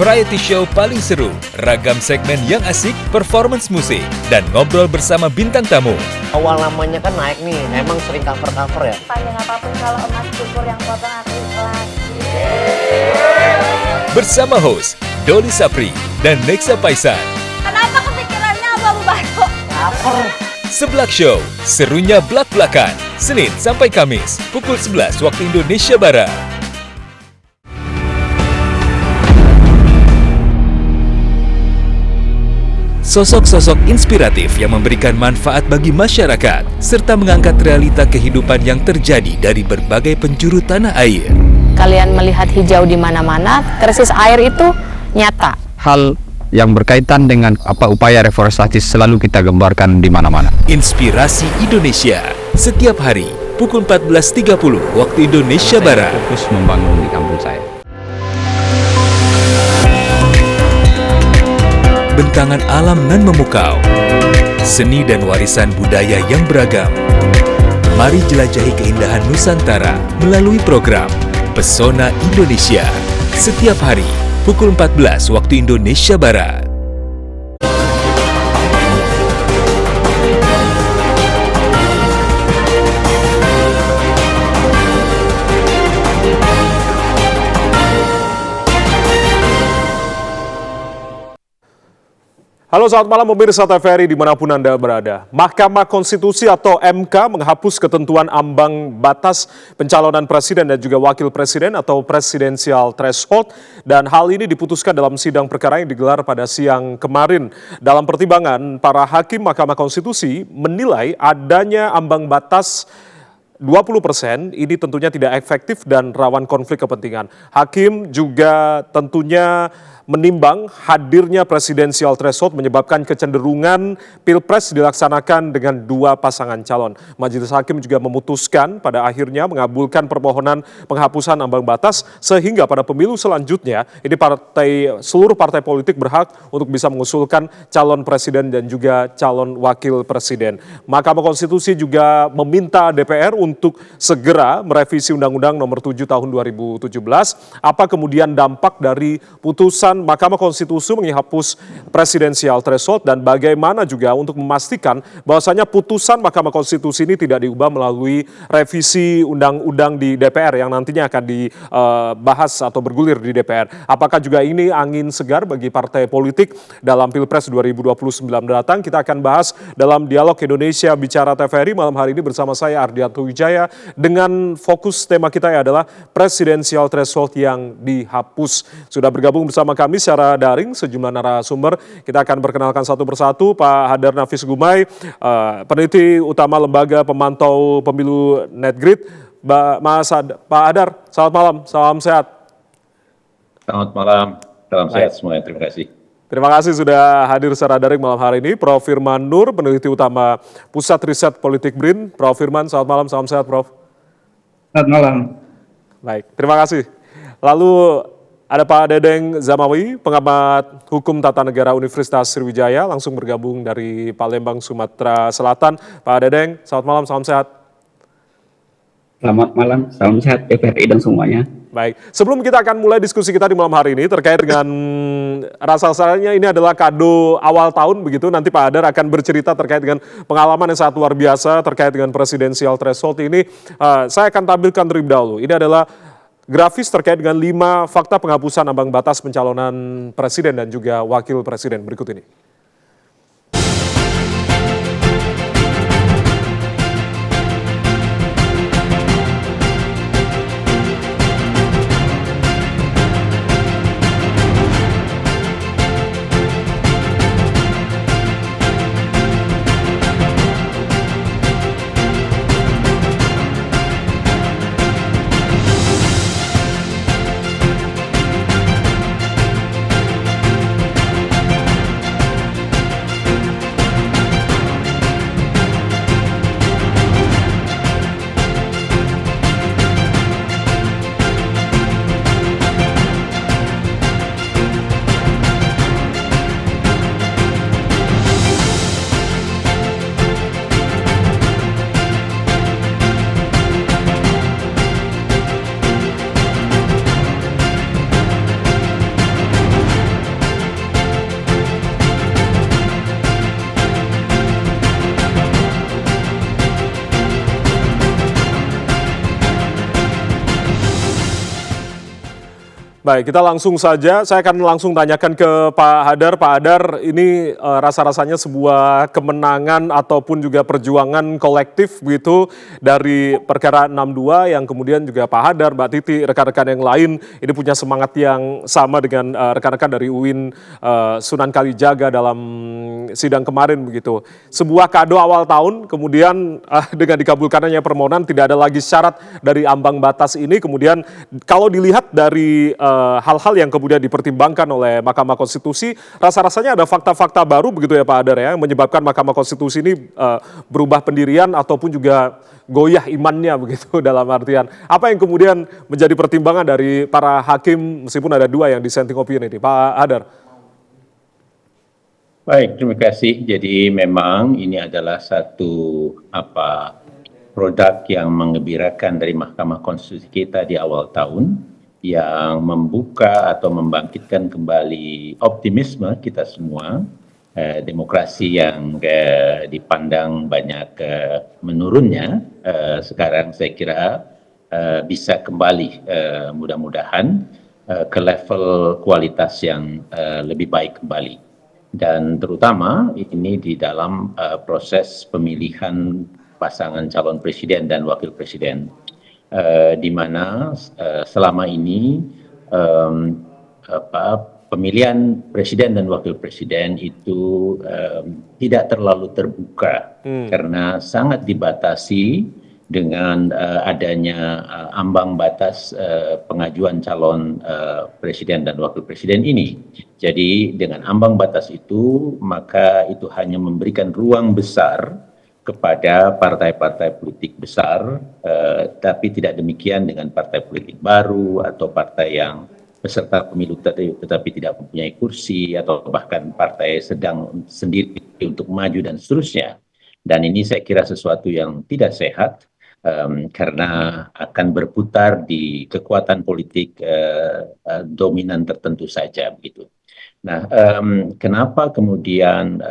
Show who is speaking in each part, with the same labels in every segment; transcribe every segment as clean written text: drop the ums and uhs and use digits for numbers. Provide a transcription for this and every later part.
Speaker 1: variety show paling seru, ragam segmen yang asik, performance musik, dan ngobrol bersama bintang tamu.
Speaker 2: Awal namanya kan naik nih, emang sering cover ya?
Speaker 3: Panjang apapun kalau emas cukur yang potong aku ikhlas.
Speaker 1: Bersama host Doli Sapri dan Nexa Paisan.
Speaker 3: Kenapa kepikirannya abu-abu batu?
Speaker 2: Cover.
Speaker 1: Seblak Show, serunya blak-blakan. Senin sampai Kamis, pukul 11 waktu Indonesia Barat. Sosok-sosok inspiratif yang memberikan manfaat bagi masyarakat, serta mengangkat realita kehidupan yang terjadi dari berbagai penjuru tanah air.
Speaker 4: Kalian melihat hijau di mana-mana, krisis air itu nyata.
Speaker 5: Hal yang berkaitan dengan upaya reforestasi selalu kita gambarkan di mana-mana.
Speaker 1: Inspirasi Indonesia, setiap hari, pukul 14.30 waktu Indonesia Barat.
Speaker 5: Fokus membangun di kampung saya.
Speaker 1: Bentangan alam nan memukau, seni dan warisan budaya yang beragam. Mari jelajahi keindahan Nusantara melalui program Pesona Indonesia. Setiap hari, pukul 14 waktu Indonesia Barat.
Speaker 6: Halo, selamat malam pemirsa TVRI dimanapun Anda berada. Mahkamah Konstitusi atau MK menghapus ketentuan ambang batas pencalonan presiden dan juga wakil presiden atau presidensial threshold. Dan hal ini diputuskan dalam sidang perkara yang digelar pada siang kemarin. Dalam pertimbangan, para hakim Mahkamah Konstitusi menilai adanya ambang batas 20% ini tentunya tidak efektif dan rawan konflik kepentingan. Hakim juga tentunya menimbang hadirnya presidensial threshold menyebabkan kecenderungan pilpres dilaksanakan dengan dua pasangan calon. Majelis Hakim juga memutuskan pada akhirnya mengabulkan permohonan penghapusan ambang batas sehingga pada pemilu selanjutnya ini seluruh partai politik berhak untuk bisa mengusulkan calon presiden dan juga calon wakil presiden. Mahkamah Konstitusi juga meminta DPR untuk segera merevisi Undang-Undang Nomor 7 Tahun 2017. Apa kemudian dampak dari putusan Mahkamah Konstitusi menghapus presidensial threshold dan bagaimana juga untuk memastikan bahwasanya putusan Mahkamah Konstitusi ini tidak diubah melalui revisi undang-undang di DPR yang nantinya akan dibahas atau bergulir di DPR. Apakah juga ini angin segar bagi partai politik dalam Pilpres 2029 mendatang? Kita akan bahas dalam Dialog Indonesia Bicara TVRI malam hari ini bersama saya Ardianto Wijaya dengan fokus tema kita adalah presidensial threshold yang dihapus. Sudah bergabung bersama kami secara daring sejumlah narasumber. Kita akan perkenalkan satu persatu. Pak Hadar Nafis Gumai, peneliti utama Lembaga Pemantau Pemilu Netgrid. Pak Hadar, selamat malam, salam sehat.
Speaker 7: Selamat malam, salam sehat semuanya, terima kasih.
Speaker 6: Terima kasih sudah hadir secara daring malam hari ini. Prof. Firman Nur, peneliti utama Pusat Riset Politik BRIN. Prof. Firman, selamat malam, salam sehat Prof.
Speaker 8: Selamat malam.
Speaker 6: Baik, terima kasih. Lalu ada Pak Dedeng Zamawi, pengamat hukum tata negara Universitas Sriwijaya, langsung bergabung dari Palembang, Sumatera Selatan. Pak Dedeng, selamat malam, salam sehat.
Speaker 8: Selamat malam, salam sehat TVRI dan semuanya.
Speaker 6: Baik, sebelum kita akan mulai diskusi kita di malam hari ini terkait dengan rasa-rasanya ini adalah kado awal tahun begitu, nanti Pak Hadar akan bercerita terkait dengan pengalaman yang sangat luar biasa terkait dengan presidensial threshold ini. Saya akan tampilkan terlebih dahulu, ini adalah grafis terkait dengan 5 fakta penghapusan ambang batas pencalonan presiden dan juga wakil presiden berikut ini. Baik, kita langsung saja. Saya akan langsung tanyakan ke Pak Hadar. Pak Hadar, ini rasa-rasanya sebuah kemenangan ataupun juga perjuangan kolektif begitu dari perkara 62 yang kemudian juga Pak Hadar, Mbak Titi, rekan-rekan yang lain ini punya semangat yang sama dengan rekan-rekan dari UIN Sunan Kalijaga dalam sidang kemarin begitu. Sebuah kado awal tahun, kemudian dengan dikabulkannya permohonan tidak ada lagi syarat dari ambang batas ini. Kemudian kalau dilihat dari hal-hal yang kemudian dipertimbangkan oleh Mahkamah Konstitusi, rasa-rasanya ada fakta-fakta baru begitu ya Pak Hadar ya, yang menyebabkan Mahkamah Konstitusi ini berubah pendirian ataupun juga goyah imannya begitu dalam artian. Apa yang kemudian menjadi pertimbangan dari para hakim meskipun ada dua yang dissenting opinion ini, Pak Hadar?
Speaker 7: Baik, terima kasih. Jadi memang ini adalah satu produk yang menggembirakan dari Mahkamah Konstitusi kita di awal tahun, yang membuka atau membangkitkan kembali optimisme kita semua. Demokrasi yang dipandang banyak menurunnya, sekarang saya kira bisa kembali mudah-mudahan ke level kualitas yang lebih baik kembali. Dan terutama ini di dalam proses pemilihan pasangan calon presiden dan wakil presiden. Di mana selama ini pemilihan presiden dan wakil presiden itu tidak terlalu terbuka karena sangat dibatasi dengan adanya ambang batas pengajuan calon presiden dan wakil presiden ini. Jadi dengan ambang batas itu, maka itu hanya memberikan ruang besar kepada partai-partai politik besar, tapi tidak demikian dengan partai politik baru atau partai yang peserta pemilu tetapi tidak mempunyai kursi, atau bahkan partai sedang sendiri untuk maju dan seterusnya. Dan ini saya kira sesuatu yang tidak sehat, karena akan berputar di kekuatan politik dominan tertentu saja begitu. Nah, kenapa kemudian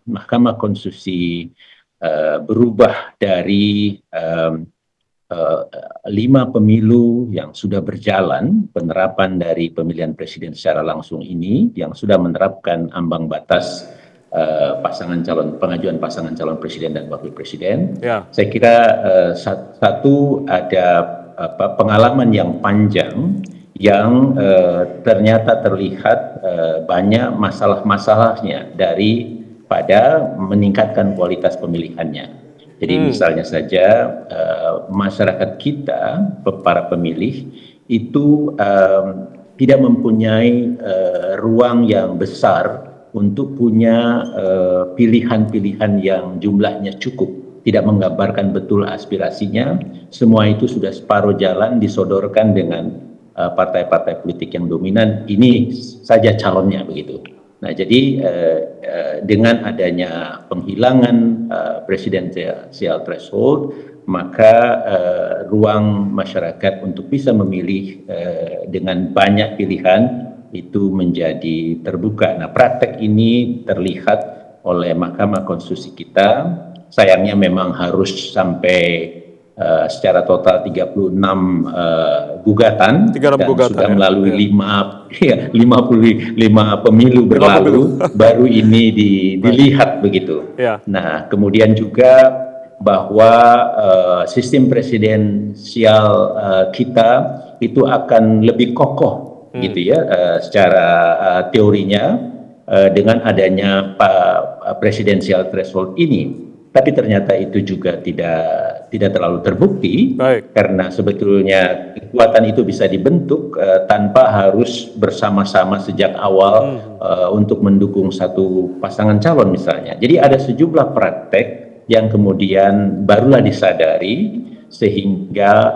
Speaker 7: Mahkamah Konstitusi berubah dari 5 pemilu yang sudah berjalan, penerapan dari pemilihan presiden secara langsung ini, yang sudah menerapkan ambang batas pengajuan pasangan calon presiden dan wakil presiden. Saya kira satu ada pengalaman yang panjang yang ternyata terlihat banyak masalah-masalahnya daripada meningkatkan kualitas pemilihannya. Jadi misalnya saja masyarakat kita, para pemilih itu tidak mempunyai ruang yang besar untuk punya pilihan-pilihan yang jumlahnya cukup, tidak menggambarkan betul aspirasinya. Semua itu sudah separuh jalan disodorkan dengan partai-partai politik yang dominan, ini saja calonnya begitu. Nah, jadi dengan adanya penghilangan presidensial threshold, maka ruang masyarakat untuk bisa memilih dengan banyak pilihan itu menjadi terbuka. Nah, praktek ini terlihat oleh Mahkamah Konstitusi kita. Sayangnya memang harus sampai secara total 36 gugatan dan sudah melalui 55 pemilu berlalu, baru ini dilihat begitu. Nah, kemudian juga bahwa sistem presidensial kita itu akan lebih kokoh gitu ya, secara teorinya dengan adanya presidensial threshold ini. Tapi ternyata itu juga tidak terlalu terbukti. Karena sebetulnya kekuatan itu bisa dibentuk tanpa harus bersama-sama sejak awal untuk mendukung satu pasangan calon misalnya. Jadi ada sejumlah praktek yang kemudian barulah disadari, sehingga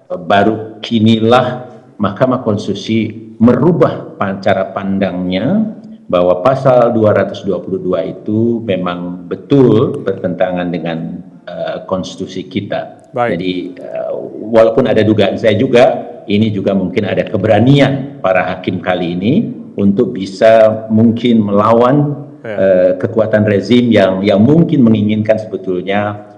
Speaker 7: baru kinilah Mahkamah Konstitusi merubah cara pandangnya bahwa pasal 222 itu memang betul bertentangan dengan konstitusi kita. Jadi walaupun ada dugaan saya juga, ini juga mungkin ada keberanian para hakim kali ini untuk bisa mungkin melawan kekuatan rezim yang mungkin menginginkan sebetulnya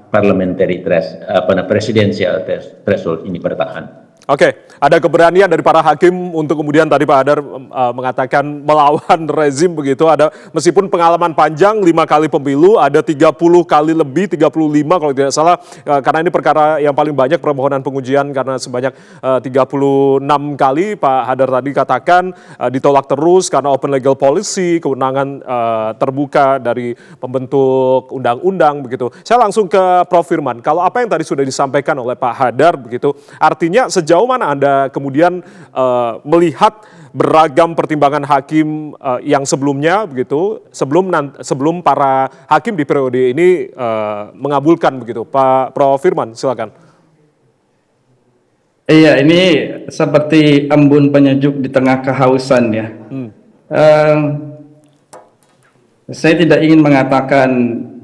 Speaker 7: presidensial threshold ini bertahan.
Speaker 6: Oke, ada keberanian dari para hakim untuk kemudian tadi Pak Hadar mengatakan melawan rezim begitu. Ada meskipun pengalaman panjang 5 kali pemilu, ada 30 kali lebih, 35 kalau tidak salah. Karena ini perkara yang paling banyak permohonan pengujian karena sebanyak 36 kali Pak Hadar tadi katakan ditolak terus karena open legal policy, kewenangan terbuka dari pembentuk undang-undang begitu. Saya langsung ke Prof. Firman. Kalau apa yang tadi sudah disampaikan oleh Pak Hadar begitu, artinya sejauh mana Anda kemudian melihat beragam pertimbangan hakim yang sebelumnya begitu sebelum para hakim di periode ini mengabulkan begitu, Pak Prof. Firman, silakan.
Speaker 9: Iya, ini seperti embun penyejuk di tengah kehausan ya. Saya tidak ingin mengatakan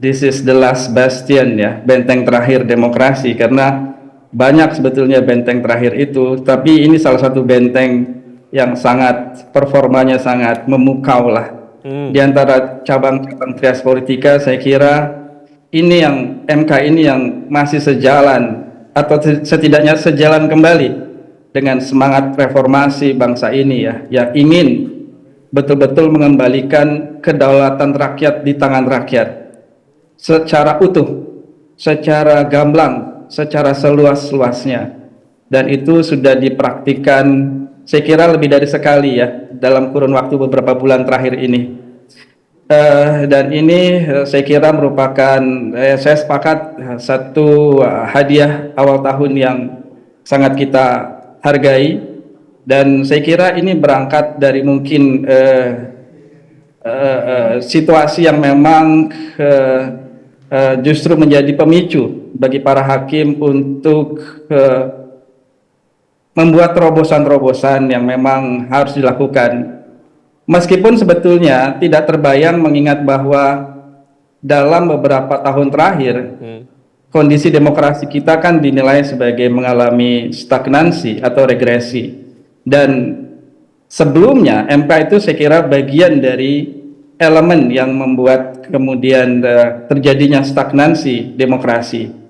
Speaker 9: this is the last bastion ya, benteng terakhir demokrasi, karena banyak sebetulnya benteng terakhir itu, tapi ini salah satu benteng yang sangat performanya sangat memukau lah. Di antara cabang-cabang trias politika, saya kira ini yang MK ini yang masih sejalan atau setidaknya sejalan kembali dengan semangat reformasi bangsa ini ya, yang ingin betul-betul mengembalikan kedaulatan rakyat di tangan rakyat secara utuh, secara gamblang, secara seluas-luasnya, dan itu sudah dipraktikkan saya kira lebih dari sekali ya dalam kurun waktu beberapa bulan terakhir ini, dan ini saya kira merupakan saya sepakat satu hadiah awal tahun yang sangat kita hargai, dan saya kira ini berangkat dari mungkin situasi yang memang justru menjadi pemicu bagi para hakim untuk membuat terobosan-terobosan yang memang harus dilakukan. Meskipun sebetulnya tidak terbayang mengingat bahwa dalam beberapa tahun terakhir kondisi demokrasi kita kan dinilai sebagai mengalami stagnansi atau regresi. Dan sebelumnya MK itu saya kira bagian dari elemen yang membuat kemudian terjadinya stagnansi demokrasi.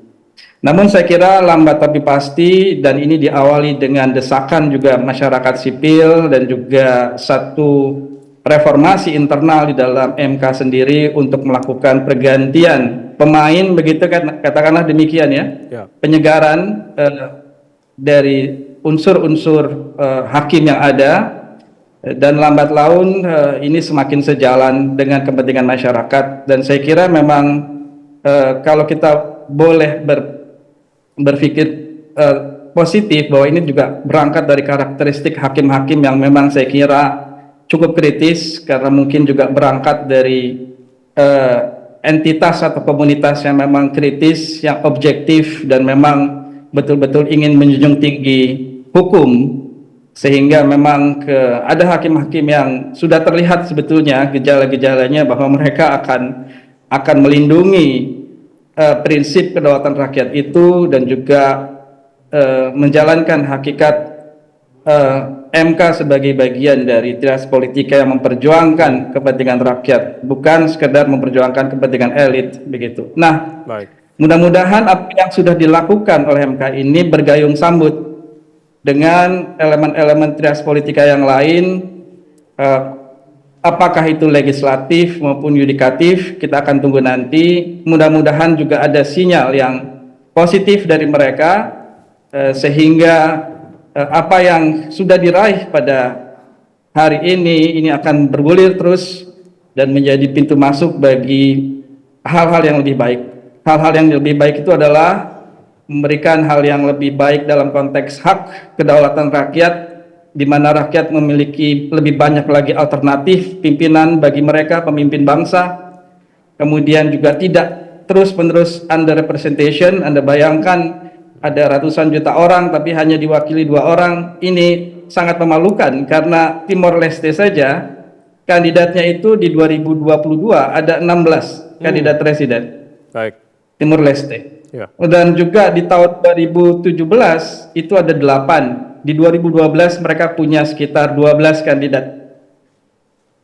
Speaker 9: Namun saya kira lambat tapi pasti, dan ini diawali dengan desakan juga masyarakat sipil dan juga satu reformasi internal di dalam MK sendiri untuk melakukan pergantian pemain begitu kan, katakanlah demikian ya. Penyegaran dari unsur-unsur hakim yang ada, dan lambat laun ini semakin sejalan dengan kepentingan masyarakat. Dan saya kira memang kalau kita boleh berpikir positif bahwa ini juga berangkat dari karakteristik hakim-hakim yang memang saya kira cukup kritis, karena mungkin juga berangkat dari entitas atau komunitas yang memang kritis, yang objektif, dan memang betul-betul ingin menjunjung tinggi hukum, sehingga memang ada hakim-hakim yang sudah terlihat sebetulnya gejala-gejalanya bahwa mereka akan melindungi prinsip kedaulatan rakyat itu, dan juga menjalankan hakikat MK sebagai bagian dari trias politika yang memperjuangkan kepentingan rakyat, bukan sekedar memperjuangkan kepentingan elit begitu. Nah, mudah-mudahan apa yang sudah dilakukan oleh MK ini bergayung sambut dengan elemen-elemen trias politika yang lain, apakah itu legislatif maupun yudikatif, kita akan tunggu nanti. Mudah-mudahan juga ada sinyal yang positif dari mereka, sehingga apa yang sudah diraih pada hari ini akan bergulir terus dan menjadi pintu masuk bagi hal-hal yang lebih baik. Hal-hal yang lebih baik itu adalah memberikan hal yang lebih baik dalam konteks hak kedaulatan rakyat, di mana rakyat memiliki lebih banyak lagi alternatif pimpinan bagi mereka, pemimpin bangsa. Kemudian juga tidak terus-menerus under representation. Anda bayangkan ada ratusan juta orang tapi hanya diwakili 2 orang. Ini sangat memalukan, karena Timor Leste saja kandidatnya itu di 2022 ada 16 kandidat presiden. Timor Leste. Dan juga di tahun 2017 itu ada 8. Di 2012 mereka punya sekitar 12 kandidat.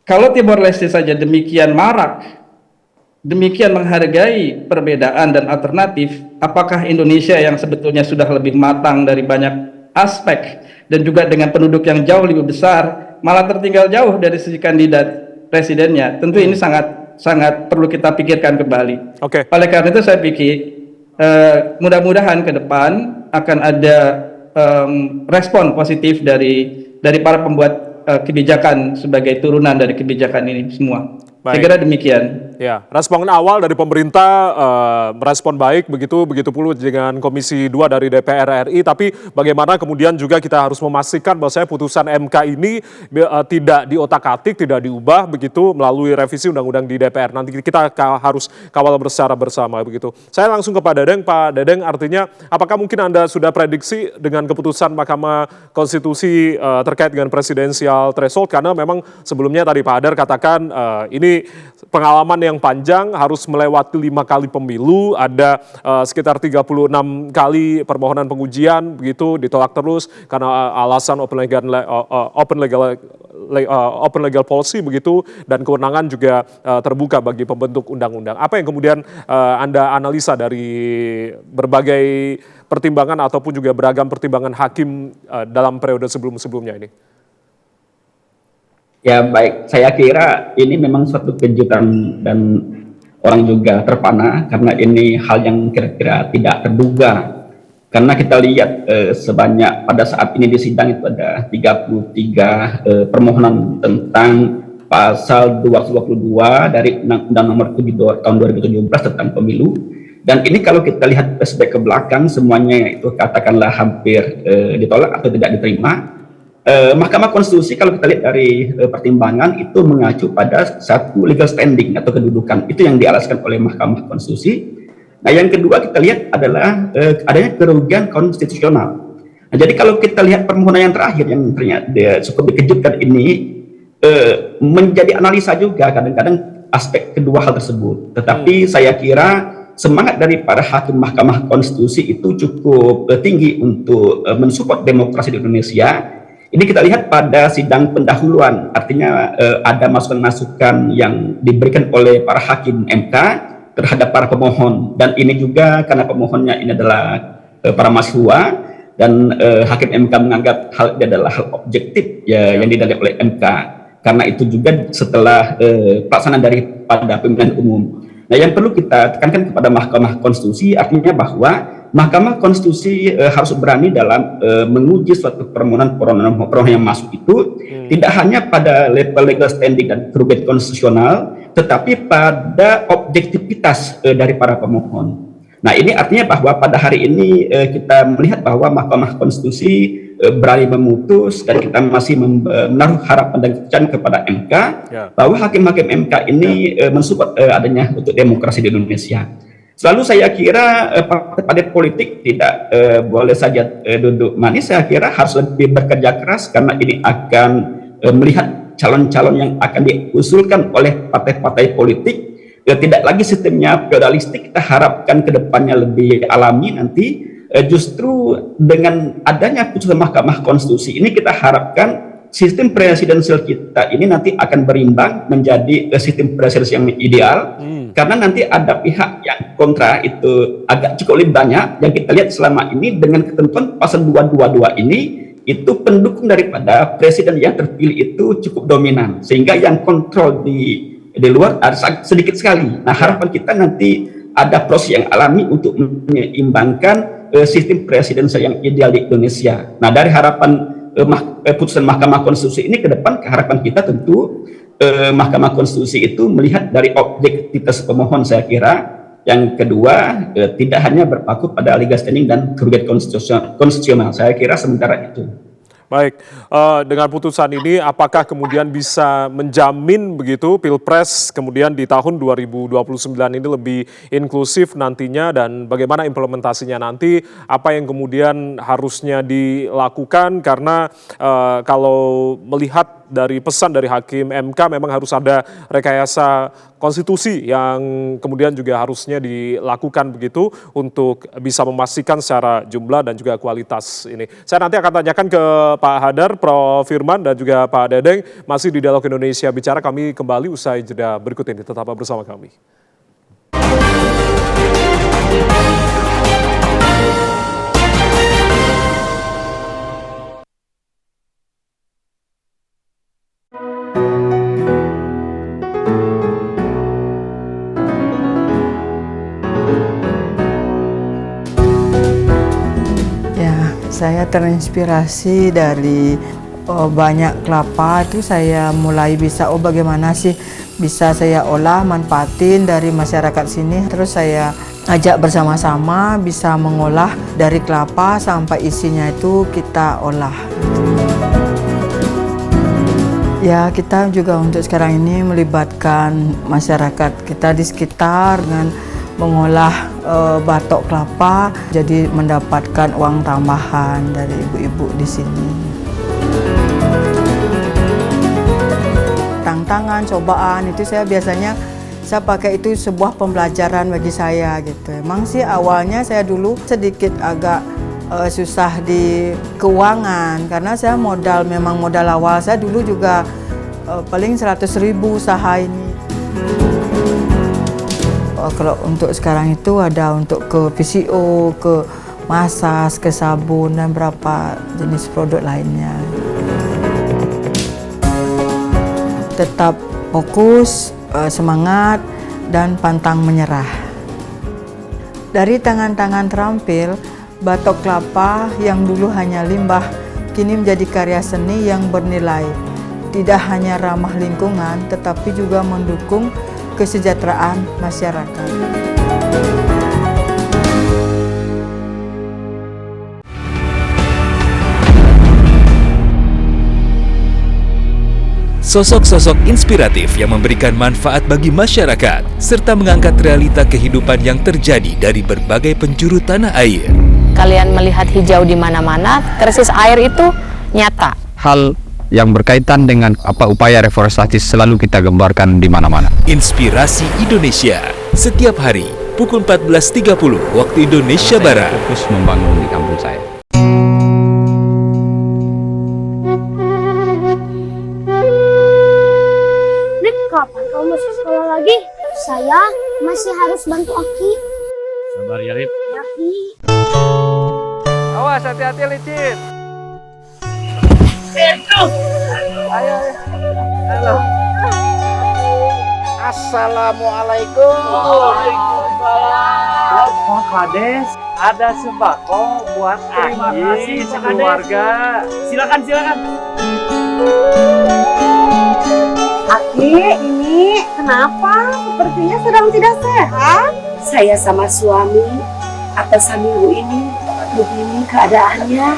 Speaker 9: Kalau Timor Leste saja demikian marak, demikian menghargai perbedaan dan alternatif, apakah Indonesia yang sebetulnya sudah lebih matang dari banyak aspek dan juga dengan penduduk yang jauh lebih besar, malah tertinggal jauh dari sisi kandidat presidennya. Tentu ini sangat perlu kita pikirkan kembali.
Speaker 6: Oke.
Speaker 9: Oleh karena itu saya pikir mudah-mudahan ke depan akan ada respon positif dari para pembuat kebijakan sebagai turunan dari kebijakan ini semua. Saya kira demikian.
Speaker 6: Ya, respon awal dari pemerintah merespon baik, begitu pula dengan Komisi 2 dari DPR RI. Tapi bagaimana kemudian juga kita harus memastikan bahwa putusan MK ini tidak diotak-atik, tidak diubah begitu melalui revisi undang-undang di DPR. Nanti kita harus kawal secara bersama begitu. Saya langsung ke Pak Dedeng. Pak Dedeng, artinya apakah mungkin Anda sudah prediksi dengan keputusan Mahkamah Konstitusi terkait dengan presidensial threshold? Karena memang sebelumnya tadi Pak Hadar katakan ini pengalaman yang panjang, harus melewati 5 kali pemilu, ada sekitar 36 kali permohonan pengujian, begitu ditolak terus karena alasan open legal policy begitu, dan kewenangan juga terbuka bagi pembentuk undang-undang. Apa yang kemudian Anda analisa dari berbagai pertimbangan ataupun juga beragam pertimbangan hakim dalam periode sebelum-sebelumnya ini?
Speaker 8: Ya baik, saya kira ini memang suatu kejutan dan orang juga terpana karena ini hal yang kira-kira tidak terduga. Karena kita lihat sebanyak pada saat ini di sidang itu ada 33 permohonan tentang pasal 222 dari Undang-Undang Nomor 7 tahun 2017 tentang pemilu. Dan ini kalau kita lihat flashback ke belakang semuanya itu katakanlah hampir ditolak atau tidak diterima. Mahkamah Konstitusi kalau kita lihat dari pertimbangan itu mengacu pada satu legal standing atau kedudukan, itu yang dialaskan oleh Mahkamah Konstitusi. Nah yang kedua kita lihat adalah adanya kerugian konstitusional. Nah, jadi kalau kita lihat permohonan yang terakhir yang ternyata cukup dikejutkan ini menjadi analisa juga kadang-kadang aspek kedua hal tersebut. Tetapi saya kira semangat dari para hakim Mahkamah Konstitusi itu cukup tinggi untuk mensupport demokrasi di Indonesia. Ini kita lihat pada sidang pendahuluan, artinya ada masukan-masukan yang diberikan oleh para hakim MK terhadap para pemohon, dan ini juga karena pemohonnya ini adalah para mahasiswa dan hakim MK menganggap hal ini adalah hal objektif ya, yang didalilkan oleh MK. Karena itu juga setelah pelaksanaan daripada pemilihan umum. Nah yang perlu kita tekankan kepada Mahkamah Konstitusi artinya bahwa Mahkamah Konstitusi harus berani dalam menguji suatu permohonan yang masuk itu tidak hanya pada level legal standing dan kerugian konstitusional, tetapi pada objektivitas dari para pemohon. Nah ini artinya bahwa pada hari ini kita melihat bahwa Mahkamah Konstitusi berani memutus dan kita masih menaruh harapan dan kepercayaan kepada MK bahwa hakim-hakim MK ini mensupport adanya untuk demokrasi di Indonesia. Selalu saya kira partai politik tidak boleh saja duduk manis, saya kira harus lebih bekerja keras karena ini akan melihat calon-calon yang akan diusulkan oleh partai-partai politik. Tidak lagi sistemnya feudalistik, kita harapkan ke depannya lebih alami nanti. Justru dengan adanya putusan Mahkamah Konstitusi ini kita harapkan sistem presidensial kita ini nanti akan berimbang menjadi sistem presidensial yang ideal. Karena nanti ada pihak yang kontra itu agak cukup lebih banyak. Yang kita lihat selama ini dengan ketentuan pasal 222 ini itu pendukung daripada presiden yang terpilih itu cukup dominan, sehingga yang kontrol di luar ada sedikit sekali. Nah harapan kita nanti ada proses yang alami untuk menyeimbangkan sistem presidensial yang ideal di Indonesia. Nah dari harapan putusan Mahkamah Konstitusi ini ke depan, harapan kita tentu Mahkamah Konstitusi itu melihat dari objektivitas pemohon. Saya kira yang kedua tidak hanya berpaku pada legal standing dan kerugian konstitusional. Saya kira sementara itu.
Speaker 6: Baik, dengan putusan ini apakah kemudian bisa menjamin begitu Pilpres kemudian di tahun 2029 ini lebih inklusif nantinya, dan bagaimana implementasinya nanti, apa yang kemudian harusnya dilakukan, karena kalau melihat dari pesan dari Hakim MK memang harus ada rekayasa konstitusi yang kemudian juga harusnya dilakukan begitu untuk bisa memastikan secara jumlah dan juga kualitas ini. Saya nanti akan tanyakan ke Pak Hadar, Prof. Firman, dan juga Pak Dedeng. Masih di Dialog Indonesia Bicara, kami kembali usai jeda berikut ini. Tetap bersama kami.
Speaker 10: Saya terinspirasi dari banyak kelapa itu saya mulai bisa bagaimana sih bisa saya olah manfaatin dari masyarakat sini. Terus saya ajak bersama-sama bisa mengolah dari kelapa sampai isinya itu kita olah. Ya, kita juga untuk sekarang ini melibatkan masyarakat kita di sekitar dengan mengolah batok kelapa, jadi mendapatkan uang tambahan dari ibu-ibu di sini. Tantangan, cobaan itu saya biasanya pakai itu sebuah pembelajaran bagi saya gitu. Emang sih awalnya saya dulu sedikit agak susah di keuangan karena saya memang modal awal saya dulu juga paling 100.000 usaha ini. Kalau untuk sekarang itu ada untuk ke PCO, ke masas, ke sabun dan beberapa jenis produk lainnya. Tetap fokus, semangat, dan pantang menyerah. Dari tangan-tangan terampil, batok kelapa yang dulu hanya limbah, kini menjadi karya seni yang bernilai. Tidak hanya ramah lingkungan, tetapi juga mendukung kesejahteraan masyarakat.
Speaker 1: Sosok-sosok inspiratif yang memberikan manfaat bagi masyarakat, serta mengangkat realita kehidupan yang terjadi dari berbagai penjuru tanah air.
Speaker 4: Kalian melihat hijau di mana-mana, krisis air itu nyata.
Speaker 5: Hal yang berkaitan dengan upaya reforestasi selalu kita gambarkan di mana-mana.
Speaker 1: Inspirasi Indonesia, setiap hari pukul 14.30 waktu Indonesia Barat.
Speaker 5: Fokus membangun di kampung saya.
Speaker 3: Kapan kamu masuk sekolah lagi? Saya masih harus bantu Aki.
Speaker 11: Sabar ya, Rip.
Speaker 3: Ya, Ki.
Speaker 11: Awas, hati-hati licin. Ayo. Halo.
Speaker 2: Assalamualaikum.
Speaker 11: Waalaikumsalam. Pak Kades, ada sembako buat Aki sekeluarga. Silakan.
Speaker 3: Aki, ini kenapa? Sepertinya sedang tidak sehat.
Speaker 12: Saya sama suami atas minggu ini begini keadaannya.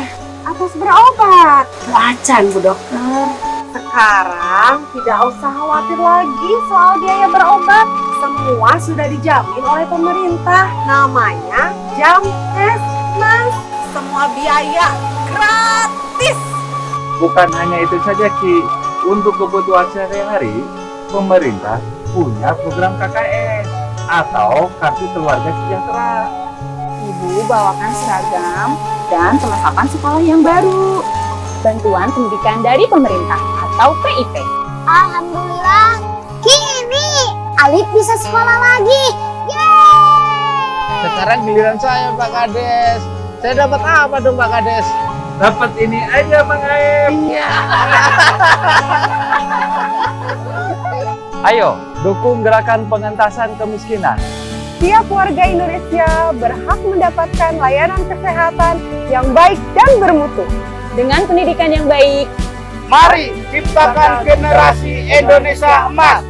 Speaker 3: Atas berobat.
Speaker 12: Acan, Bu Dokter.
Speaker 3: Sekarang tidak usah khawatir lagi soal biaya berobat. Semua sudah dijamin oleh pemerintah. Namanya Jamkesmas. Semua biaya gratis.
Speaker 11: Bukan hanya itu saja, Ki. Untuk kebutuhan sehari-hari, pemerintah punya program KKS atau Kartu Keluarga Sejahtera.
Speaker 13: Ibu bawakan seragam dan perlengkapan sekolah yang baru. Bantuan pendidikan dari pemerintah atau PIP.
Speaker 3: Alhamdulillah, kini Alif bisa sekolah lagi. Yeay!
Speaker 2: Sekarang giliran saya, Pak Kades. Saya dapat apa dong, Pak Kades?
Speaker 11: Dapat ini aja, Mang Aep.
Speaker 2: Iya.
Speaker 11: Ayo, dukung gerakan pengentasan kemiskinan.
Speaker 14: Tiap warga Indonesia berhak mendapatkan layanan kesehatan yang baik dan bermutu.
Speaker 13: Dengan pendidikan yang baik,
Speaker 2: mari ciptakan generasi Indonesia emas.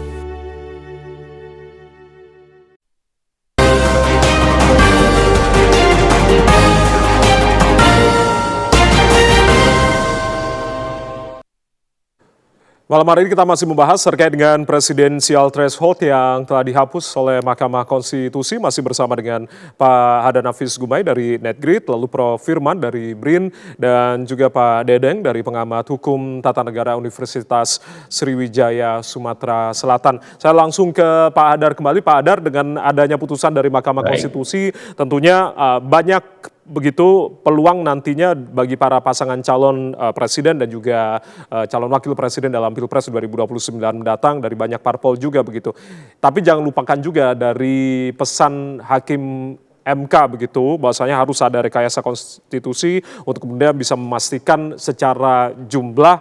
Speaker 6: Malam hari ini kita masih membahas terkait dengan presidensial threshold yang telah dihapus oleh Mahkamah Konstitusi. Masih bersama dengan Pak Hadan Hafiz Gumai dari Netgrid, lalu Prof. Firman dari BRIN, dan juga Pak Dedeng dari Pengamat Hukum Tata Negara Universitas Sriwijaya, Sumatera Selatan. Saya langsung ke Pak Hadar kembali. Pak Hadar, dengan adanya putusan dari Mahkamah Konstitusi, tentunya banyak begitu peluang nantinya bagi para pasangan calon presiden dan juga calon wakil presiden dalam Pilpres 2029 mendatang dari banyak parpol juga begitu. Tapi jangan lupakan juga dari pesan Hakim MK begitu, bahwasanya harus ada rekayasa konstitusi untuk kemudian bisa memastikan secara jumlah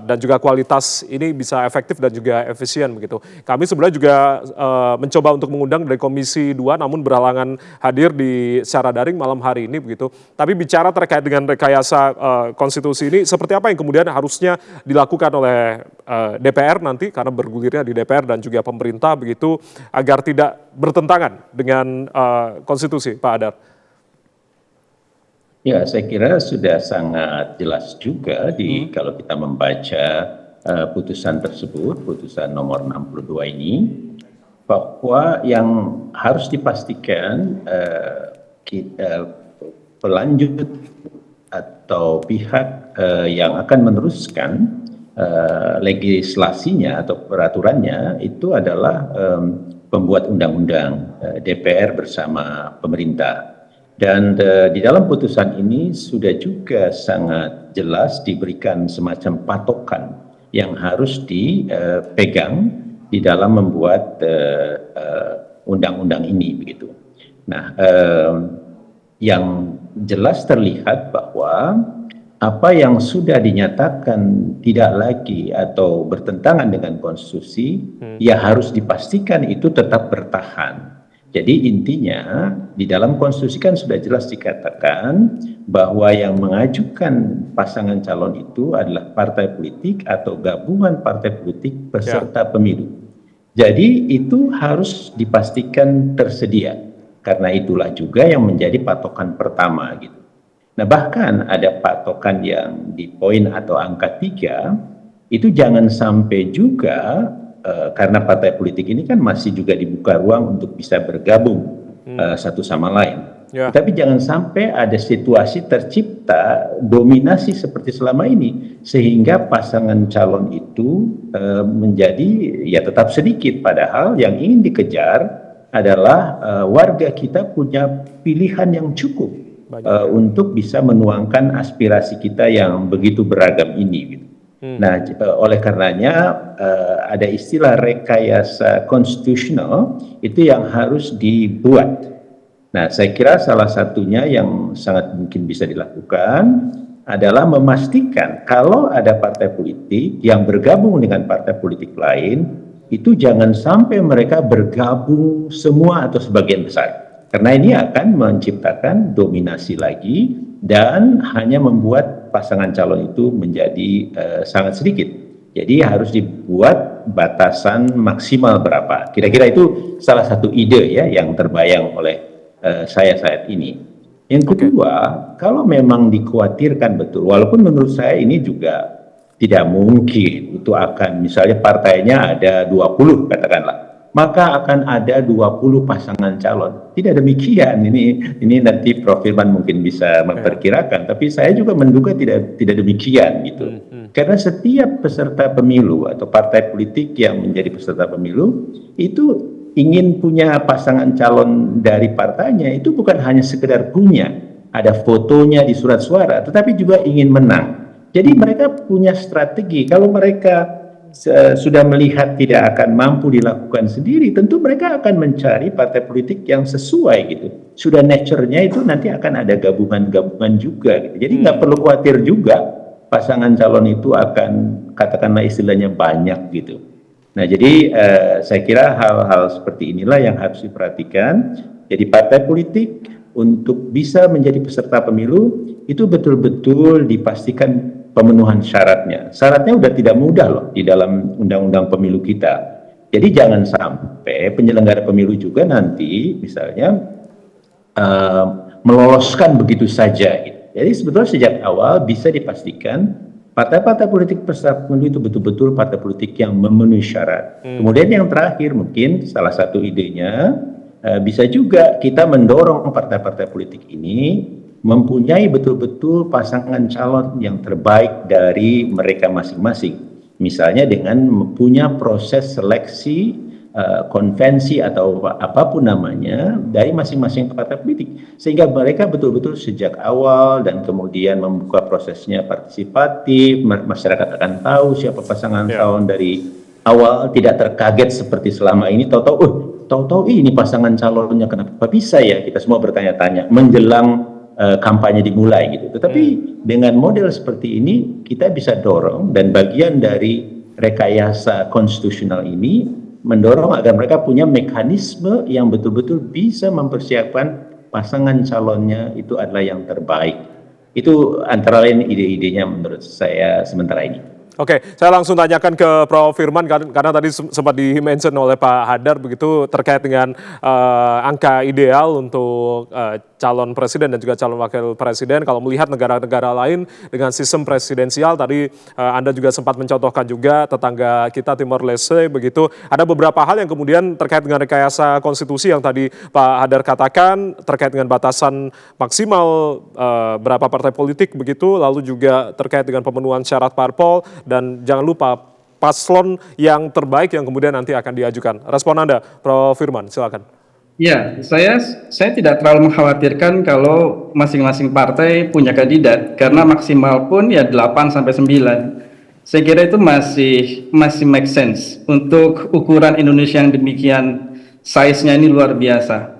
Speaker 6: dan juga kualitas ini bisa efektif dan juga efisien begitu. Kami sebenarnya juga mencoba untuk mengundang dari Komisi 2 namun berhalangan hadir secara daring malam hari ini begitu. Tapi bicara terkait dengan rekayasa konstitusi ini, seperti apa yang kemudian harusnya dilakukan oleh DPR nanti karena bergulirnya di DPR dan juga pemerintah begitu agar tidak bertentangan dengan konstitusi, Pak Hadar?
Speaker 7: Ya, saya kira sudah sangat jelas juga kalau kita membaca putusan tersebut, putusan nomor 62 ini, bahwa yang harus dipastikan pelanjut atau pihak yang akan meneruskan legislasinya atau peraturannya itu adalah pembuat undang-undang, DPR bersama pemerintah. Dan di dalam putusan ini sudah juga sangat jelas diberikan semacam patokan yang harus dipegang di dalam membuat undang-undang ini begitu. Nah, yang jelas terlihat bahwa apa yang sudah dinyatakan tidak lagi atau bertentangan dengan konstitusi, ya harus dipastikan itu tetap bertahan. Jadi intinya di dalam konstitusi kan sudah jelas dikatakan bahwa yang mengajukan pasangan calon itu adalah partai politik atau gabungan partai politik peserta pemilu. Jadi itu harus dipastikan tersedia. Karena itulah juga yang menjadi patokan pertama gitu. Nah, bahkan ada patokan yang di poin atau angka 3, itu jangan sampai juga, karena partai politik ini kan masih juga dibuka ruang untuk bisa bergabung satu sama lain. Tapi jangan sampai ada situasi tercipta dominasi seperti selama ini, sehingga pasangan calon itu menjadi ya tetap sedikit, padahal yang ingin dikejar adalah warga kita punya pilihan yang cukup untuk bisa menuangkan aspirasi kita yang begitu beragam ini. Gitu. Nah, oleh karenanya ada istilah rekayasa konstitusional itu yang harus dibuat. Nah, saya kira salah satunya yang sangat mungkin bisa dilakukan adalah memastikan kalau ada partai politik yang bergabung dengan partai politik lain, itu jangan sampai mereka bergabung semua atau sebagian besar. Karena ini akan menciptakan dominasi lagi dan hanya membuat pasangan calon itu menjadi sangat sedikit. Jadi harus dibuat batasan maksimal berapa. Kira-kira itu salah satu ide ya yang terbayang oleh saya saat ini. Yang kedua, kalau memang dikhawatirkan betul, walaupun menurut saya ini juga tidak mungkin itu akan misalnya partainya ada 20 katakanlah. Maka akan ada 20 pasangan calon. Tidak demikian. Ini nanti Prof. Firman mungkin bisa memperkirakan, tapi saya juga menduga tidak demikian gitu. Karena setiap peserta pemilu atau partai politik yang menjadi peserta pemilu itu ingin punya pasangan calon dari partainya, itu bukan hanya sekedar punya, ada fotonya di surat suara, tetapi juga ingin menang. Jadi mereka punya strategi. Kalau mereka sudah melihat tidak akan mampu dilakukan sendiri, tentu mereka akan mencari partai politik yang sesuai gitu. Sudah nature-nya itu nanti akan ada gabungan-gabungan juga gitu. Jadi nggak perlu khawatir juga pasangan calon itu akan katakanlah istilahnya banyak gitu. Nah, jadi saya kira hal-hal seperti inilah yang harus diperhatikan. Jadi partai politik untuk bisa menjadi peserta pemilu itu betul-betul dipastikan pemenuhan syaratnya. Syaratnya udah tidak mudah loh di dalam undang-undang pemilu kita. Jadi jangan sampai penyelenggara pemilu juga nanti misalnya meloloskan begitu saja. Gitu. Jadi sebetulnya sejak awal bisa dipastikan partai-partai politik peserta pemilu itu betul-betul partai politik yang memenuhi syarat. Kemudian yang terakhir mungkin salah satu idenya bisa juga kita mendorong partai-partai politik ini mempunyai betul-betul pasangan calon yang terbaik dari mereka masing-masing. Misalnya dengan punya proses seleksi, konvensi atau apapun namanya dari masing-masing partai politik. Sehingga mereka betul-betul sejak awal dan kemudian membuka prosesnya partisipatif, masyarakat akan tahu siapa pasangan calon dari awal, tidak terkaget seperti selama ini, tahu-tahu tahu-tahu ini pasangan calonnya kenapa bisa ya, kita semua bertanya-tanya menjelang kampanye dimulai gitu. Tetapi dengan model seperti ini kita bisa dorong, dan bagian dari rekayasa konstitusional ini mendorong agar mereka punya mekanisme yang betul-betul bisa mempersiapkan pasangan calonnya itu adalah yang terbaik. Itu antara lain ide-idenya menurut saya sementara ini.
Speaker 6: Oke, saya langsung tanyakan ke Prof. Firman karena tadi sempat di-mention oleh Pak Hadar begitu terkait dengan angka ideal untuk calon presiden dan juga calon wakil presiden. Kalau melihat negara-negara lain dengan sistem presidensial, tadi Anda juga sempat mencontohkan juga tetangga kita Timor Leste begitu. Ada beberapa hal yang kemudian terkait dengan rekayasa konstitusi yang tadi Pak Hadar katakan terkait dengan batasan maksimal berapa partai politik begitu, lalu juga terkait dengan pemenuhan syarat parpol. Dan jangan lupa paslon yang terbaik yang kemudian nanti akan diajukan. Respon Anda, Prof. Firman, silakan.
Speaker 9: Ya, saya tidak terlalu mengkhawatirkan kalau masing-masing partai punya kandidat, karena maksimal pun ya 8 sampai 9. Saya kira itu masih make sense untuk ukuran Indonesia yang demikian, size-nya ini luar biasa.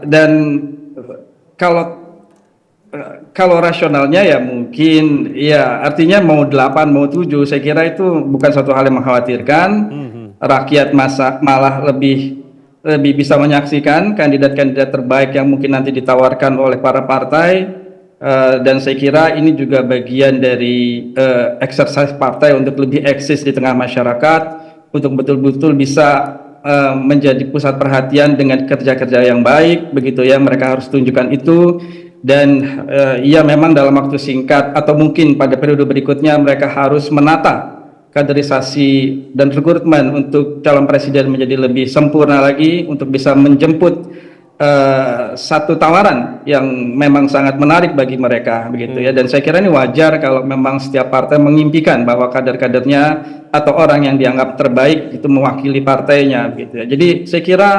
Speaker 9: Dan kalau rasionalnya ya mungkin ya artinya mau 8 mau 7, saya kira itu bukan suatu hal yang mengkhawatirkan. Rakyat malah lebih bisa menyaksikan kandidat-kandidat terbaik yang mungkin nanti ditawarkan oleh para partai, dan saya kira ini juga bagian dari exercise partai untuk lebih eksis di tengah masyarakat, untuk betul-betul bisa menjadi pusat perhatian dengan kerja-kerja yang baik begitu ya. Mereka harus tunjukkan itu. Dan ya memang dalam waktu singkat atau mungkin pada periode berikutnya mereka harus menata kaderisasi dan rekrutmen untuk calon presiden menjadi lebih sempurna lagi untuk bisa menjemput satu tawaran yang memang sangat menarik bagi mereka begitu ya. Dan saya kira ini wajar kalau memang setiap partai mengimpikan bahwa kader-kadernya atau orang yang dianggap terbaik itu mewakili partainya gitu ya. Jadi saya kira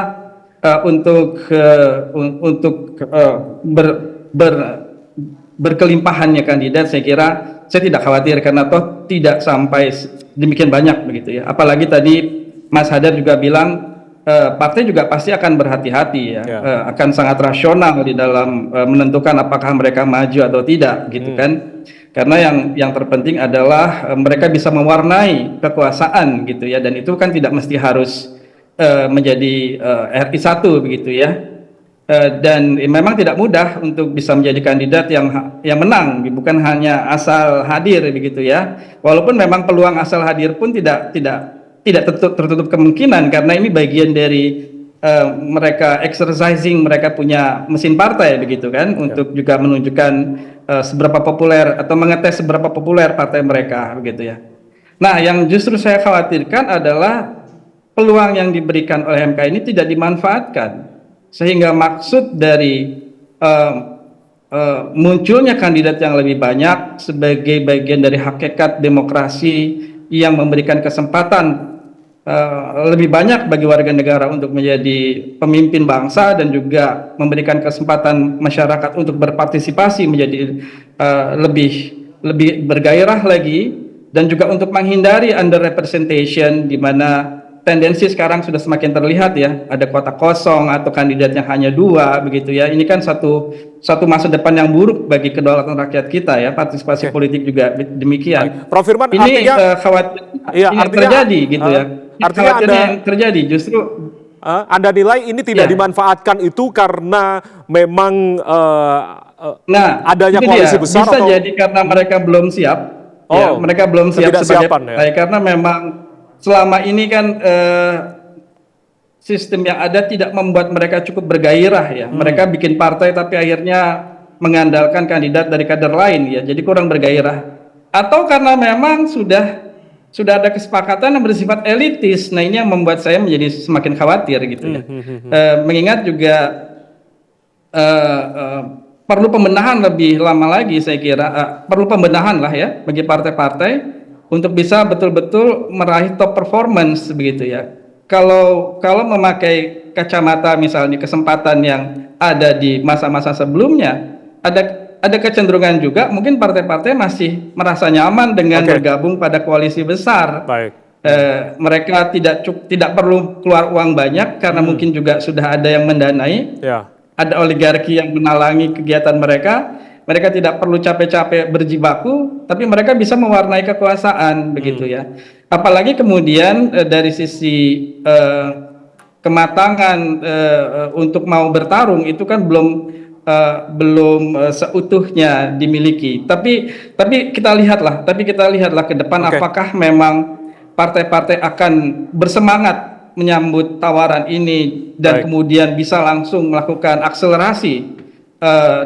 Speaker 9: berkelimpahannya kandidat, saya kira saya tidak khawatir karena toh tidak sampai demikian banyak begitu ya. Apalagi tadi Mas Hadar juga bilang partai juga pasti akan berhati-hati ya, akan sangat rasional di dalam menentukan apakah mereka maju atau tidak gitu kan. Karena yang terpenting adalah mereka bisa mewarnai kekuasaan gitu ya, dan itu kan tidak mesti harus menjadi RI 1 begitu ya. Dan memang tidak mudah untuk bisa menjadi kandidat yang menang, bukan hanya asal hadir begitu ya. Walaupun memang peluang asal hadir pun tidak tertutup kemungkinan, karena ini bagian dari mereka exercising, mereka punya mesin partai begitu kan, untuk juga menunjukkan seberapa populer atau mengetes seberapa populer partai mereka begitu ya. Nah, yang justru saya khawatirkan adalah peluang yang diberikan oleh MK ini tidak dimanfaatkan. Sehingga maksud dari munculnya kandidat yang lebih banyak sebagai bagian dari hakikat demokrasi yang memberikan kesempatan lebih banyak bagi warga negara untuk menjadi pemimpin bangsa, dan juga memberikan kesempatan masyarakat untuk berpartisipasi menjadi lebih bergairah lagi, dan juga untuk menghindari underrepresentation di mana tendensi sekarang sudah semakin terlihat ya, ada kota kosong atau kandidat yang hanya 2 begitu ya. Ini kan satu masa depan yang buruk bagi kedaulatan rakyat kita ya. Partisipasi politik juga demikian.
Speaker 6: Prof. Firman,
Speaker 9: ini khawatir terjadi gitu ya.
Speaker 6: Artinya
Speaker 9: yang terjadi justru
Speaker 6: Anda nilai ini tidak dimanfaatkan itu karena memang adanya koalisi besar,
Speaker 9: bisa jadi karena mereka belum siap. Ya, mereka belum siap sebagai partai, karena memang selama ini kan sistem yang ada tidak membuat mereka cukup bergairah ya. Mereka bikin partai tapi akhirnya mengandalkan kandidat dari kader lain ya. Jadi kurang bergairah. Atau karena memang sudah ada kesepakatan yang bersifat elitis. Nah, ini yang membuat saya menjadi semakin khawatir gitu ya. Mengingat juga perlu pembenahan lebih lama lagi, saya kira perlu pembenahan lah ya bagi partai-partai untuk bisa betul-betul meraih top performance begitu ya. Kalau memakai kacamata misalnya kesempatan yang ada di masa-masa sebelumnya, ada kecenderungan juga mungkin partai-partai masih merasa nyaman dengan bergabung pada koalisi besar. Mereka tidak perlu keluar uang banyak karena mungkin juga sudah ada yang mendanai. Ada oligarki yang menalangi kegiatan mereka. Mereka tidak perlu capek-capek berjibaku, tapi mereka bisa mewarnai kekuasaan, begitu ya. Apalagi kemudian dari sisi kematangan untuk mau bertarung itu kan belum seutuhnya dimiliki. Tapi kita lihatlah ke depan apakah memang partai-partai akan bersemangat menyambut tawaran ini dan kemudian bisa langsung melakukan akselerasi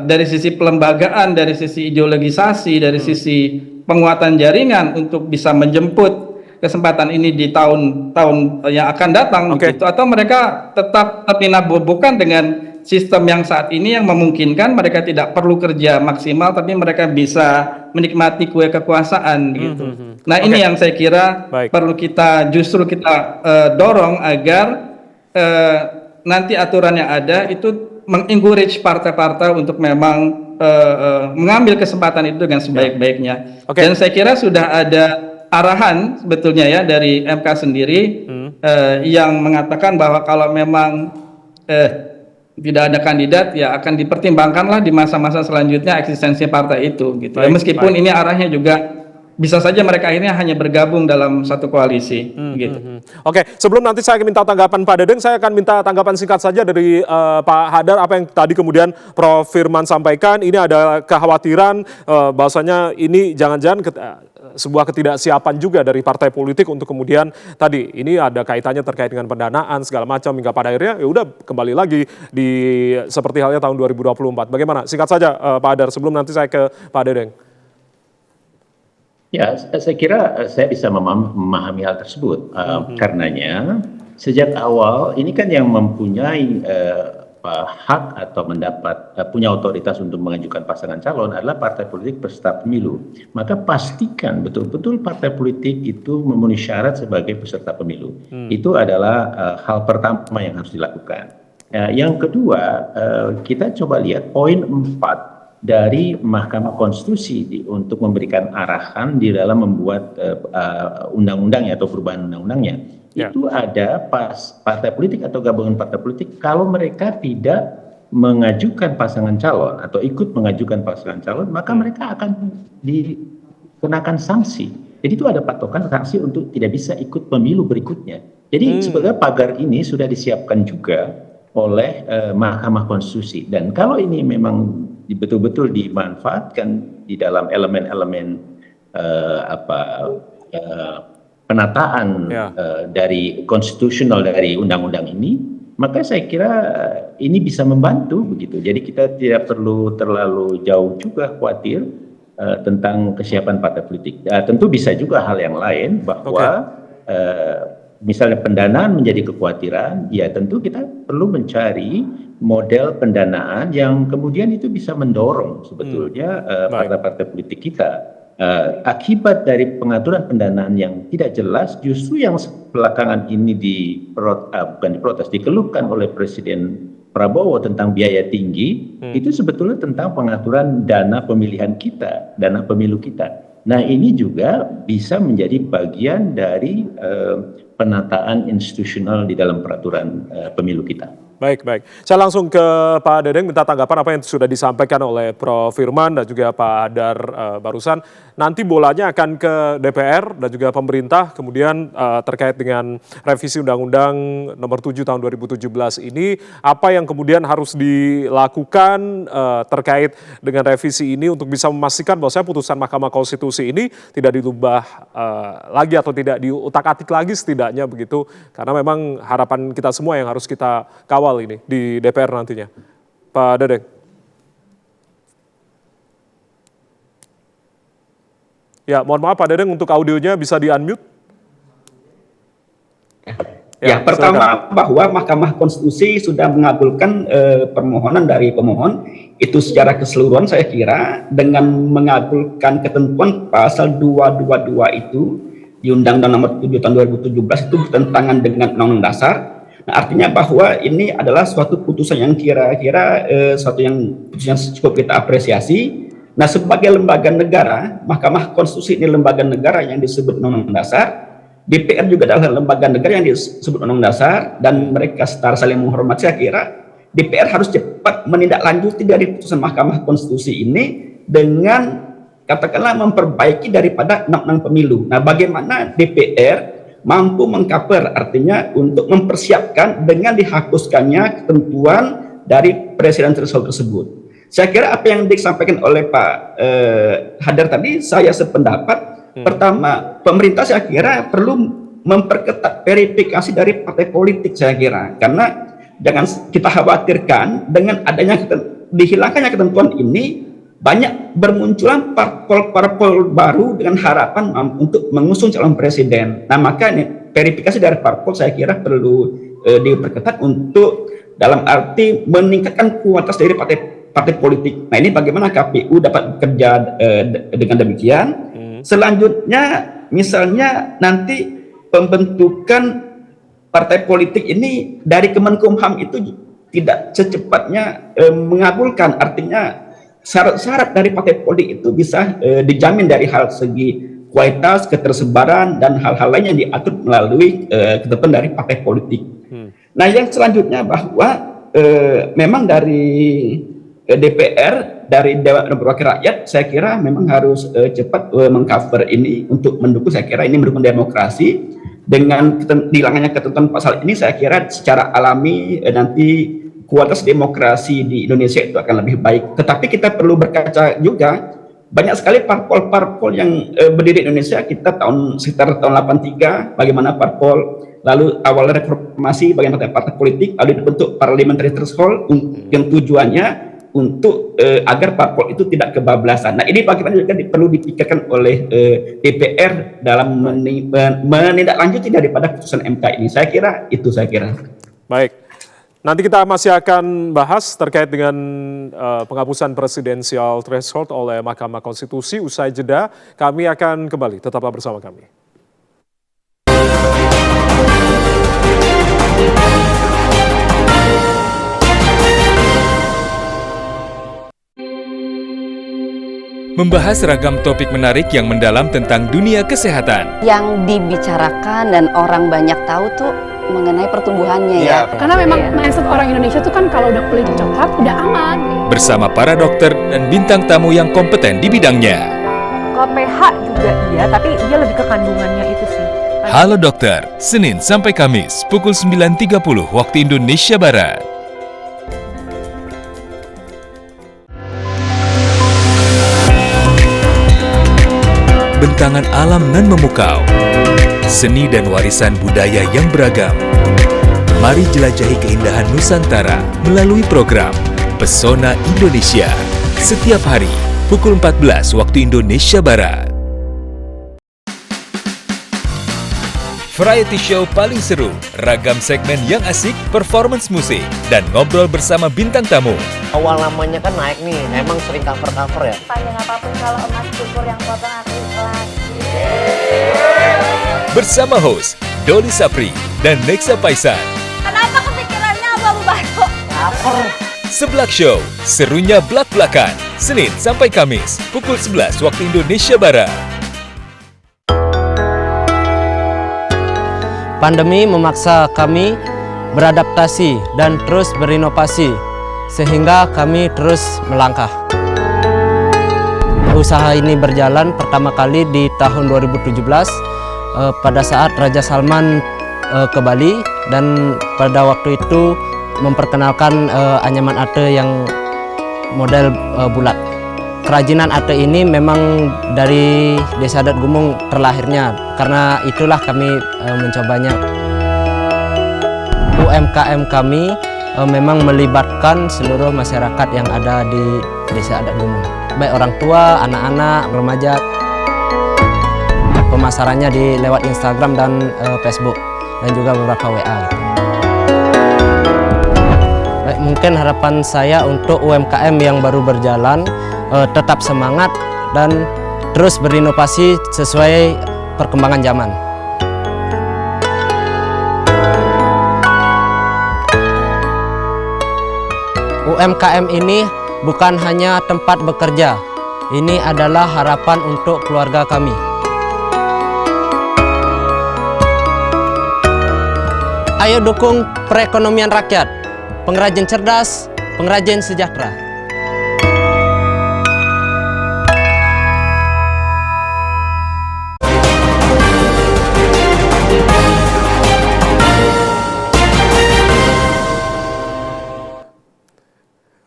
Speaker 9: dari sisi pelembagaan, dari sisi ideologisasi, dari sisi penguatan jaringan untuk bisa menjemput kesempatan ini di tahun-tahun yang akan datang, gitu. Atau mereka tetap terpinah-bobokan dengan sistem yang saat ini yang memungkinkan mereka tidak perlu kerja maksimal, tapi mereka bisa menikmati kue kekuasaan, gitu. Nah, ini yang saya kira perlu kita dorong agar nanti aturan yang ada itu mengencourage partai-partai untuk memang mengambil kesempatan itu dengan sebaik-baiknya. Dan saya kira sudah ada arahan sebetulnya ya dari MK sendiri yang mengatakan bahwa kalau memang tidak ada kandidat ya akan dipertimbangkanlah di masa-masa selanjutnya eksistensi partai itu, gitu. Meskipun ini arahnya juga bisa saja mereka akhirnya hanya bergabung dalam satu koalisi, gitu.
Speaker 6: Oke, sebelum nanti saya minta tanggapan Pak Dedeng, saya akan minta tanggapan singkat saja dari Pak Hadar, apa yang tadi kemudian Prof. Firman sampaikan. Ini ada kekhawatiran bahwasanya ini jangan-jangan sebuah ketidaksiapan juga dari partai politik untuk kemudian tadi ini ada kaitannya terkait dengan pendanaan segala macam hingga pada akhirnya ya udah kembali lagi di seperti halnya tahun 2024. Bagaimana? Singkat saja Pak Hadar sebelum nanti saya ke Pak Dedeng.
Speaker 7: Ya, saya kira saya bisa memahami hal tersebut. Karenanya sejak awal ini kan yang mempunyai hak atau punya otoritas untuk mengajukan pasangan calon adalah partai politik peserta pemilu. Maka pastikan betul-betul partai politik itu memenuhi syarat sebagai peserta pemilu. Itu adalah hal pertama yang harus dilakukan. Yang kedua, kita coba lihat poin 4 dari Mahkamah Konstitusi untuk memberikan arahan di dalam membuat undang-undangnya atau perubahan undang-undangnya. Itu ada partai politik atau gabungan partai politik kalau mereka tidak mengajukan pasangan calon atau ikut mengajukan pasangan calon, maka mereka akan dikenakan sanksi. Jadi itu ada patokan sanksi untuk tidak bisa ikut pemilu berikutnya. Jadi sebenarnya pagar ini sudah disiapkan juga oleh Mahkamah Konstitusi. Dan kalau ini memang betul-betul dimanfaatkan di dalam elemen-elemen penataan dari konstitusional dari undang-undang ini, maka saya kira ini bisa membantu begitu. Jadi kita tidak perlu terlalu jauh juga khawatir tentang kesiapan partai politik. Tentu bisa juga hal yang lain bahwa misalnya pendanaan menjadi kekhawatiran, ya tentu kita perlu mencari model pendanaan yang kemudian itu bisa mendorong sebetulnya partai-partai politik kita. Akibat dari pengaturan pendanaan yang tidak jelas, justru yang belakangan ini dikeluhkan oleh Presiden Prabowo tentang biaya tinggi, itu sebetulnya tentang pengaturan dana pemilihan kita, dana pemilu kita. Nah, ini juga bisa menjadi bagian dari penataan institusional di dalam peraturan pemilu kita.
Speaker 6: Baik. Saya langsung ke Pak Dedeng minta tanggapan apa yang sudah disampaikan oleh Prof. Firman dan juga Pak Hadar barusan. Nanti bolanya akan ke DPR dan juga pemerintah kemudian terkait dengan revisi Undang-Undang Nomor 7 Tahun 2017 ini, apa yang kemudian harus dilakukan terkait dengan revisi ini untuk bisa memastikan bahwa putusan Mahkamah Konstitusi ini tidak dirubah lagi atau tidak diutak-atik lagi setidaknya begitu, karena memang harapan kita semua yang harus kita kawal ini di DPR nantinya. Pak Dedeng. Ya, mohon maaf Pak Dedeng untuk audionya bisa di-unmute.
Speaker 8: Ya, pertama bahwa Mahkamah Konstitusi sudah mengabulkan permohonan dari pemohon itu secara keseluruhan. Saya kira dengan mengabulkan ketentuan pasal 222 itu di Undang-Undang Nomor 7 Tahun 2017 itu bertentangan dengan Undang-Undang Dasar. Nah, artinya bahwa ini adalah suatu putusan yang kira-kira suatu yang cukup kita apresiasi. Nah, sebagai lembaga negara, Mahkamah Konstitusi ini lembaga negara yang disebut Undang-Undang Dasar. DPR juga adalah lembaga negara yang disebut Undang Dasar dan mereka setara saling menghormati. Saya kira DPR harus cepat menindaklanjuti dari putusan Mahkamah Konstitusi ini dengan katakanlah memperbaiki daripada undang-undang pemilu. Nah, bagaimana DPR mampu mengcover, artinya untuk mempersiapkan dengan dihapuskannya ketentuan dari presiden threshold tersebut. Saya kira apa yang disampaikan oleh Pak Hadar tadi, saya sependapat. Pertama, pemerintah saya kira perlu memperketat verifikasi dari partai politik, saya kira, karena jangan kita khawatirkan dengan adanya dihilangkannya ketentuan ini, banyak bermunculan parpol baru dengan harapan untuk mengusung calon presiden. Nah, maka ini, verifikasi dari parpol saya kira perlu diperketat untuk dalam arti meningkatkan kualitas dari partai politik. Nah, ini bagaimana KPU dapat bekerja dengan demikian. Selanjutnya, misalnya nanti pembentukan partai politik ini dari Kemenkumham itu tidak secepatnya mengabulkan, artinya syarat-syarat dari partai politik itu bisa dijamin dari hal segi kualitas, ketersebaran, dan hal-hal lain yang diatur melalui ketentuan dari partai politik. Nah, yang selanjutnya bahwa memang dari DPR, dari Dewan Perwakilan Rakyat, saya kira memang harus cepat mengcover ini untuk mendukung, saya kira ini mendukung demokrasi. Dengan dihilangkannya ketentuan pasal ini, saya kira secara alami nanti kualitas demokrasi di Indonesia itu akan lebih baik. Tetapi kita perlu berkaca juga, banyak sekali parpol-parpol yang berdiri di Indonesia, kita sekitar tahun 83, bagaimana parpol, lalu awal reformasi, bagaimana partai politik, lalu dibentuk parliamentary threshold yang tujuannya untuk agar parpol itu tidak kebablasan. Nah, ini bagaimana juga perlu dipikirkan oleh DPR dalam menindaklanjuti daripada putusan MK ini. Saya kira itu, saya kira.
Speaker 6: Baik, nanti kita masih akan bahas terkait dengan penghapusan presidensial threshold oleh Mahkamah Konstitusi. Usai jeda, kami akan kembali. Tetaplah bersama kami.
Speaker 1: Membahas ragam topik menarik yang mendalam tentang dunia kesehatan.
Speaker 15: Yang dibicarakan dan orang banyak tahu tuh mengenai pertumbuhannya ya.
Speaker 16: Karena memang mindset orang Indonesia tuh kan kalau udah kulit coklat udah aman.
Speaker 1: Bersama para dokter dan bintang tamu yang kompeten di bidangnya.
Speaker 17: Kalau pH juga iya, tapi dia lebih ke kandungannya itu sih.
Speaker 1: Halo Dokter, Senin sampai Kamis pukul 9.30 waktu Indonesia Barat. Bentangan alam nan memukau, seni dan warisan budaya yang beragam. Mari jelajahi keindahan Nusantara melalui program Pesona Indonesia setiap hari pukul 14 waktu Indonesia Barat. Variety show paling seru, ragam segmen yang asik, performance musik, dan ngobrol bersama bintang tamu.
Speaker 2: Awal namanya kan naik nih, emang sering cover-cover ya?
Speaker 18: Panjang apapun kalau emas cukur yang potong aku ikhlas.
Speaker 1: Bersama host Doli Sapri dan Nexa Paisan.
Speaker 18: Kenapa kepikirannya abu-abu batu?
Speaker 2: Cover.
Speaker 1: Seblak Show, serunya blak-blakan. Senin sampai Kamis, pukul 11 waktu Indonesia Barat.
Speaker 19: Pandemi memaksa kami beradaptasi dan terus berinovasi, sehingga kami terus melangkah. Usaha ini berjalan pertama kali di tahun 2017 pada saat Raja Salman ke Bali, dan pada waktu itu memperkenalkan anyaman ate yang model bulat. Kerajinan ate ini memang dari Desa Adat Gumung terlahirnya, karena itulah kami mencobanya. UMKM kami memang melibatkan seluruh masyarakat yang ada di Desa Adat Gumung, baik orang tua, anak-anak, remaja. Pemasarannya lewat Instagram dan Facebook, dan juga beberapa WA. Baik, mungkin harapan saya untuk UMKM yang baru berjalan, tetap semangat dan terus berinovasi sesuai perkembangan zaman. UMKM ini bukan hanya tempat bekerja, ini adalah harapan untuk keluarga kami. Ayo dukung perekonomian rakyat, pengrajin cerdas, pengrajin sejahtera.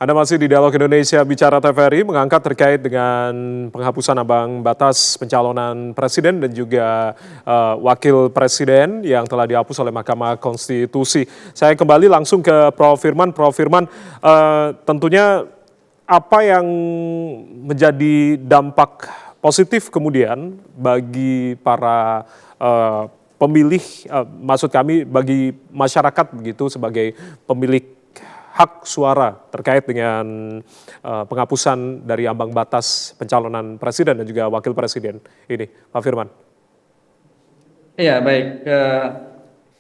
Speaker 6: Anda masih di Dialog Indonesia Bicara TVRI mengangkat terkait dengan penghapusan ambang batas pencalonan presiden dan juga wakil presiden yang telah dihapus oleh Mahkamah Konstitusi. Saya kembali langsung ke Prof. Firman. Prof. Firman, tentunya apa yang menjadi dampak positif kemudian bagi para pemilih, maksud kami bagi masyarakat begitu sebagai pemilik hak suara terkait dengan penghapusan dari ambang batas pencalonan presiden dan juga wakil presiden ini, Pak Firman.
Speaker 9: Iya, baik.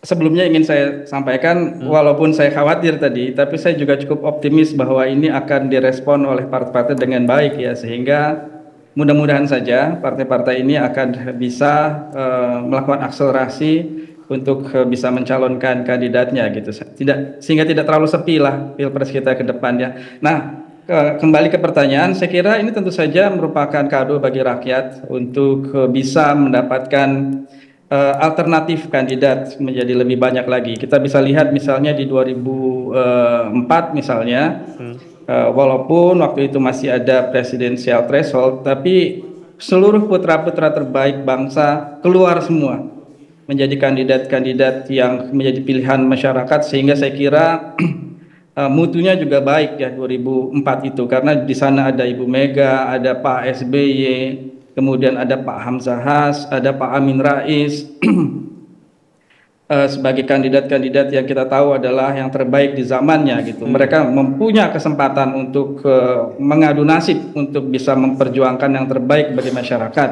Speaker 9: Sebelumnya ingin saya sampaikan, walaupun saya khawatir tadi, tapi saya juga cukup optimis bahwa ini akan direspon oleh partai-partai dengan baik ya, sehingga mudah-mudahan saja partai-partai ini akan bisa melakukan akselerasi untuk bisa mencalonkan kandidatnya gitu, sehingga tidak terlalu sepi lah pilpres kita ke depan ya. Nah, kembali ke pertanyaan, saya kira ini tentu saja merupakan kado bagi rakyat untuk bisa mendapatkan alternatif kandidat menjadi lebih banyak lagi. Kita bisa lihat misalnya di 2004 misalnya, walaupun waktu itu masih ada presidensial threshold, tapi seluruh putra-putra terbaik bangsa keluar semua menjadi kandidat-kandidat yang menjadi pilihan masyarakat, sehingga saya kira mutunya juga baik ya 2004 itu, karena di sana ada Ibu Mega, ada Pak SBY, kemudian ada Pak Hamzah Has, ada Pak Amin Rais sebagai kandidat-kandidat yang kita tahu adalah yang terbaik di zamannya gitu. Mereka mempunyai kesempatan untuk mengadu nasib untuk bisa memperjuangkan yang terbaik bagi masyarakat.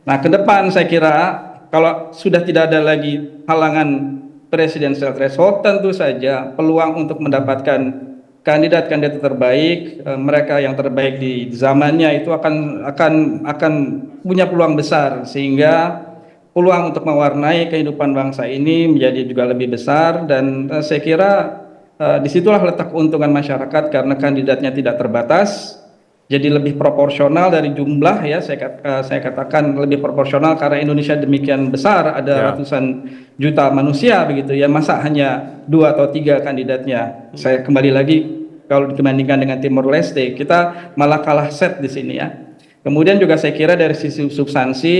Speaker 9: Nah, ke depan saya kira kalau sudah tidak ada lagi halangan presidensial threshold, tentu saja peluang untuk mendapatkan kandidat-kandidat terbaik, mereka yang terbaik di zamannya itu akan punya peluang besar, sehingga peluang untuk mewarnai kehidupan bangsa ini menjadi juga lebih besar. Dan saya kira disitulah letak keuntungan masyarakat, karena kandidatnya tidak terbatas. Jadi lebih proporsional dari jumlah ya, saya katakan lebih proporsional karena Indonesia demikian besar, ada ratusan juta manusia begitu ya, masa hanya 2 atau 3 kandidatnya. Saya kembali lagi, kalau dibandingkan dengan Timor Leste, kita malah kalah set di sini ya. Kemudian juga saya kira dari sisi substansi,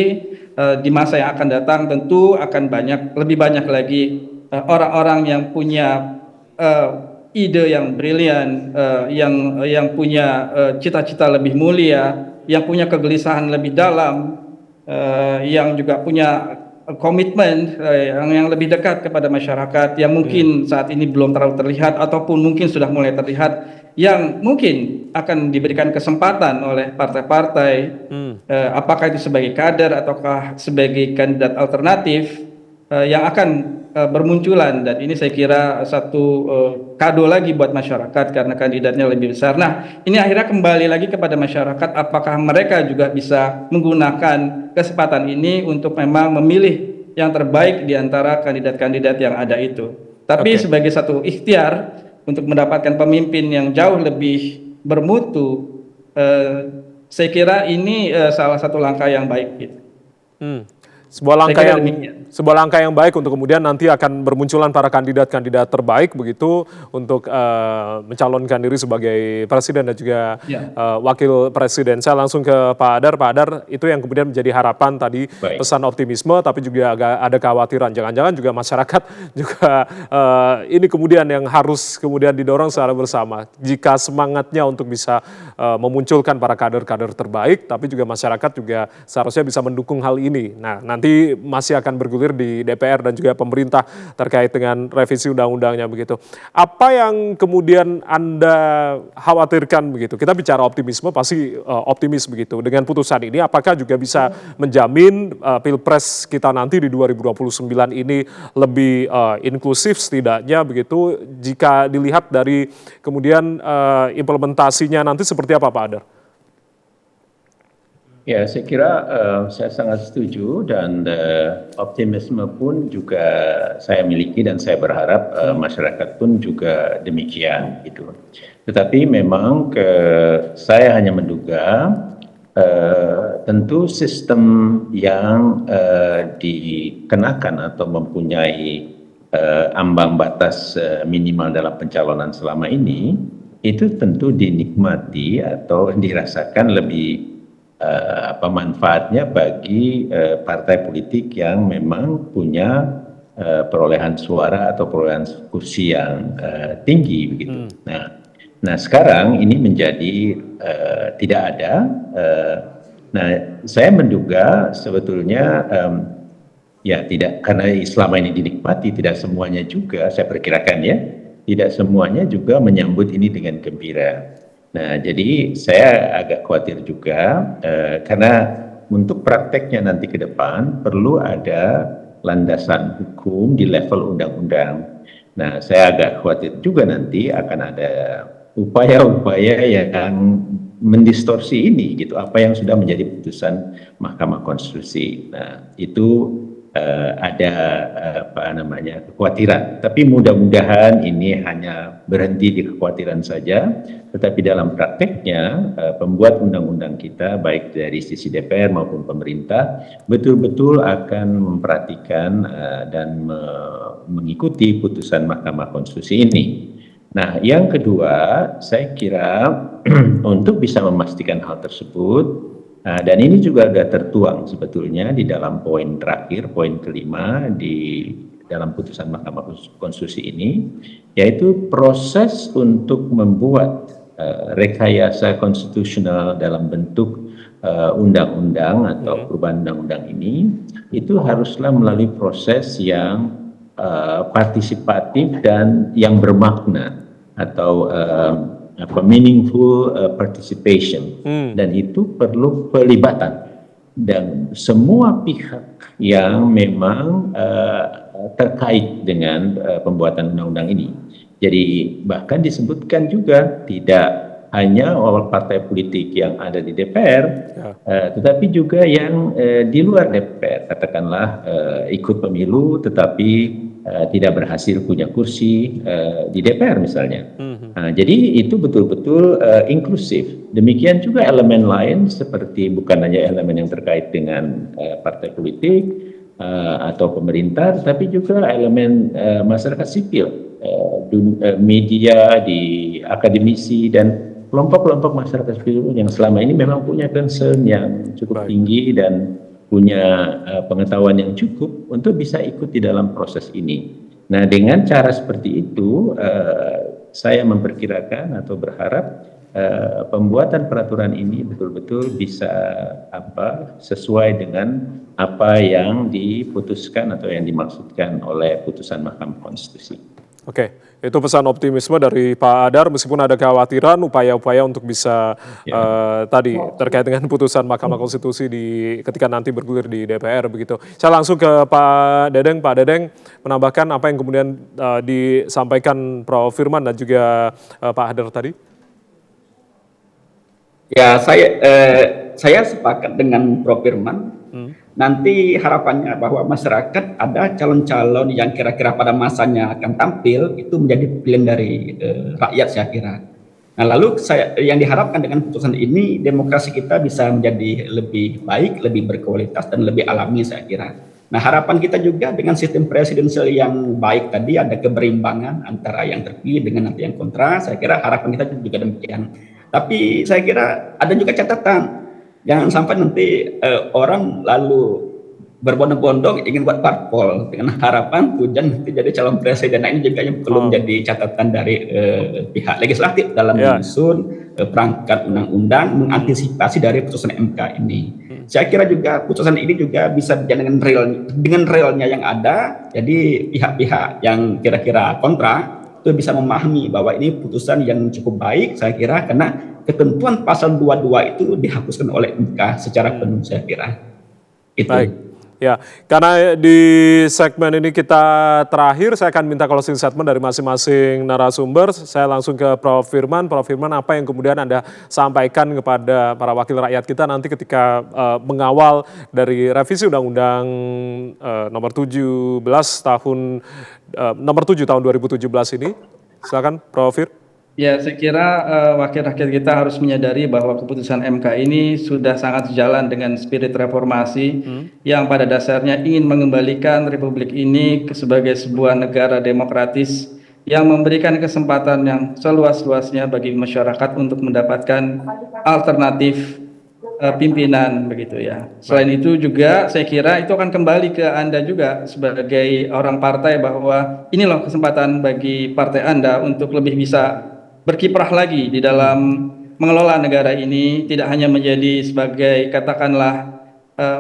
Speaker 9: di masa yang akan datang tentu akan lebih banyak lagi orang-orang yang punya ide yang brilian, yang punya cita-cita lebih mulia, yang punya kegelisahan lebih dalam, yang juga punya komitmen yang lebih dekat kepada masyarakat, yang mungkin saat ini belum terlalu terlihat ataupun mungkin sudah mulai terlihat, yang mungkin akan diberikan kesempatan oleh partai-partai, apakah itu sebagai kader ataukah sebagai kandidat alternatif yang akan bermunculan. Dan ini saya kira satu kado lagi buat masyarakat karena kandidatnya lebih besar. Nah, ini akhirnya kembali lagi kepada masyarakat, apakah mereka juga bisa menggunakan kesempatan ini untuk memang memilih yang terbaik di antara kandidat-kandidat yang ada itu. Tapi sebagai satu ikhtiar untuk mendapatkan pemimpin yang jauh lebih bermutu, saya kira ini salah satu langkah yang baik gitu.
Speaker 6: Sebuah langkah yang baik untuk kemudian nanti akan bermunculan para kandidat-kandidat terbaik begitu untuk mencalonkan diri sebagai presiden dan juga wakil presiden. Saya langsung ke Pak Adar. Pak Adar, itu yang kemudian menjadi harapan tadi, pesan optimisme, tapi juga agak ada kekhawatiran. Jangan-jangan juga masyarakat juga ini kemudian yang harus kemudian didorong secara bersama. Jika semangatnya untuk bisa memunculkan para kader-kader terbaik, tapi juga masyarakat juga seharusnya bisa mendukung hal ini. Nah, nanti masih akan bergulir di DPR dan juga pemerintah terkait dengan revisi undang-undangnya begitu. Apa yang kemudian Anda khawatirkan begitu? Kita bicara optimisme, pasti optimis begitu. Dengan putusan ini, apakah juga bisa menjamin Pilpres kita nanti di 2029 ini lebih inklusif setidaknya begitu? Jika dilihat dari kemudian implementasinya nanti seperti apa, Pak Adar?
Speaker 7: Ya, saya kira saya sangat setuju dan optimisme pun juga saya miliki dan saya berharap masyarakat pun juga demikian gitu. Tetapi memang saya hanya menduga tentu sistem yang dikenakan atau mempunyai ambang batas minimal dalam pencalonan selama ini itu tentu dinikmati atau dirasakan lebih manfaatnya bagi partai politik yang memang punya perolehan suara atau perolehan kursi yang tinggi begitu. Nah sekarang ini menjadi tidak ada. Nah saya menduga sebetulnya ya tidak, karena selama ini dinikmati, tidak semuanya juga saya perkirakan ya, tidak semuanya juga menyambut ini dengan gembira. Nah, jadi saya agak khawatir juga karena untuk prakteknya nanti ke depan perlu ada landasan hukum di level undang-undang. Nah, saya agak khawatir juga nanti akan ada upaya-upaya yang mendistorsi ini gitu, apa yang sudah menjadi putusan Mahkamah Konstitusi. Nah, itu ada kekhawatiran. Tapi mudah-mudahan ini hanya berhenti di kekhawatiran saja, tetapi dalam prakteknya pembuat undang-undang kita baik dari sisi DPR maupun pemerintah betul-betul akan memperhatikan dan mengikuti putusan Mahkamah Konstitusi ini. Nah, yang kedua, saya kira untuk bisa memastikan hal tersebut, dan ini juga sudah tertuang sebetulnya di dalam poin terakhir, poin kelima di dalam putusan Mahkamah Konstitusi ini, yaitu proses untuk membuat rekayasa konstitusional dalam bentuk undang-undang atau perubahan undang-undang ini, itu haruslah melalui proses yang partisipatif dan yang bermakna atau meaningful participation, dan itu perlu pelibatan dan semua pihak yang memang terkait dengan pembuatan undang-undang ini. Jadi bahkan disebutkan juga tidak hanya oleh partai politik yang ada di DPR, tetapi juga yang di luar DPR, katakanlah ikut pemilu tetapi tidak berhasil punya kursi di DPR misalnya. Jadi itu betul-betul inklusif. Demikian juga elemen lain seperti bukan hanya elemen yang terkait dengan partai politik atau pemerintah, tetapi juga elemen masyarakat sipil, media, di akademisi dan kelompok-kelompok masyarakat sipil yang selama ini memang punya concern yang cukup tinggi dan punya pengetahuan yang cukup untuk bisa ikut di dalam proses ini. Nah, dengan cara seperti itu, saya memperkirakan atau berharap pembuatan peraturan ini betul-betul bisa sesuai dengan apa yang diputuskan atau yang dimaksudkan oleh putusan Mahkamah Konstitusi.
Speaker 6: Oke, itu pesan optimisme dari Pak Adar, meskipun ada kekhawatiran upaya-upaya untuk bisa tadi terkait dengan putusan Mahkamah Konstitusi ketika nanti bergulir di DPR begitu. Saya langsung ke Pak Dedeng. Pak Dedeng menambahkan apa yang kemudian disampaikan Prof. Firman dan juga Pak Adar tadi.
Speaker 8: Ya, saya sepakat dengan Prof. Firman. Nanti harapannya bahwa masyarakat ada calon-calon yang kira-kira pada masanya akan tampil, itu menjadi pilihan dari rakyat saya kira. Nah, lalu yang diharapkan dengan putusan ini, demokrasi kita bisa menjadi lebih baik, lebih berkualitas dan lebih alami saya kira. Nah, harapan kita juga dengan sistem presidensial yang baik tadi, ada keberimbangan antara yang terpilih dengan nanti yang kontra, saya kira harapan kita juga demikian. Tapi saya kira ada juga catatan. Jangan sampai nanti orang lalu berbondong-bondong ingin buat parpol dengan harapan tujuan nanti jadi calon presiden. Nah, ini juga yang perlu menjadi catatan dari pihak legislatif dalam menyusun perangkat undang-undang mengantisipasi dari putusan MK ini. Saya kira juga putusan ini juga bisa dengan realnya yang ada. Jadi pihak-pihak yang kira-kira kontra itu bisa memahami bahwa ini putusan yang cukup baik saya kira, karena ketentuan pasal 22 itu dihapuskan oleh MK secara penuh saya kira. Itu.
Speaker 6: Baik. Ya, karena di segmen ini kita terakhir, saya akan minta closing statement dari masing-masing narasumber. Saya langsung ke Prof. Firman. Prof. Firman, apa yang kemudian Anda sampaikan kepada para wakil rakyat kita nanti ketika mengawal dari revisi Undang-Undang nomor 7 tahun 2017 ini? Silakan, Prof. Fir.
Speaker 9: Ya, saya kira wakil rakyat kita harus menyadari bahwa keputusan MK ini sudah sangat sejalan dengan spirit reformasi yang pada dasarnya ingin mengembalikan Republik ini sebagai sebuah negara demokratis yang memberikan kesempatan yang seluas-luasnya bagi masyarakat untuk mendapatkan alternatif pimpinan begitu ya. Selain itu juga saya kira itu akan kembali ke Anda juga sebagai orang partai bahwa ini loh kesempatan bagi partai Anda untuk lebih bisa berkiprah lagi di dalam mengelola negara ini, tidak hanya menjadi sebagai katakanlah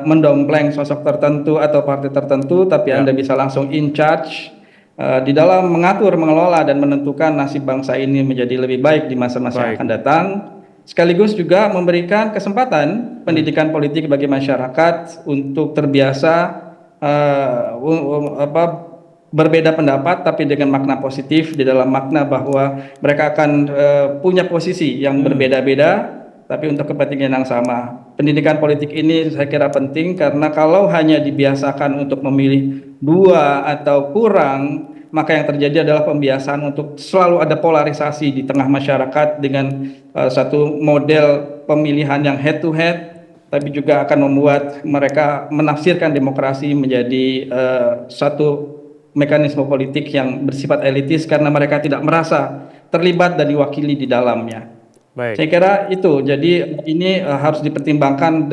Speaker 9: mendompleng sosok tertentu atau partai tertentu, tapi Anda bisa langsung in charge di dalam mengatur, mengelola dan menentukan nasib bangsa ini menjadi lebih baik di masa-masa yang akan datang. Sekaligus juga memberikan kesempatan pendidikan politik bagi masyarakat untuk terbiasa berbeda pendapat tapi dengan makna positif, di dalam makna bahwa mereka akan punya posisi yang berbeda-beda tapi untuk kepentingan yang sama. Pendidikan politik ini saya kira penting karena kalau hanya dibiasakan untuk memilih dua atau kurang, maka yang terjadi adalah pembiasaan untuk selalu ada polarisasi di tengah masyarakat dengan satu model pemilihan yang head to head, tapi juga akan membuat mereka menafsirkan demokrasi menjadi satu mekanisme politik yang bersifat elitis karena mereka tidak merasa terlibat dan diwakili di dalamnya.
Speaker 6: Baik.
Speaker 9: Saya kira itu. Jadi ini harus dipertimbangkan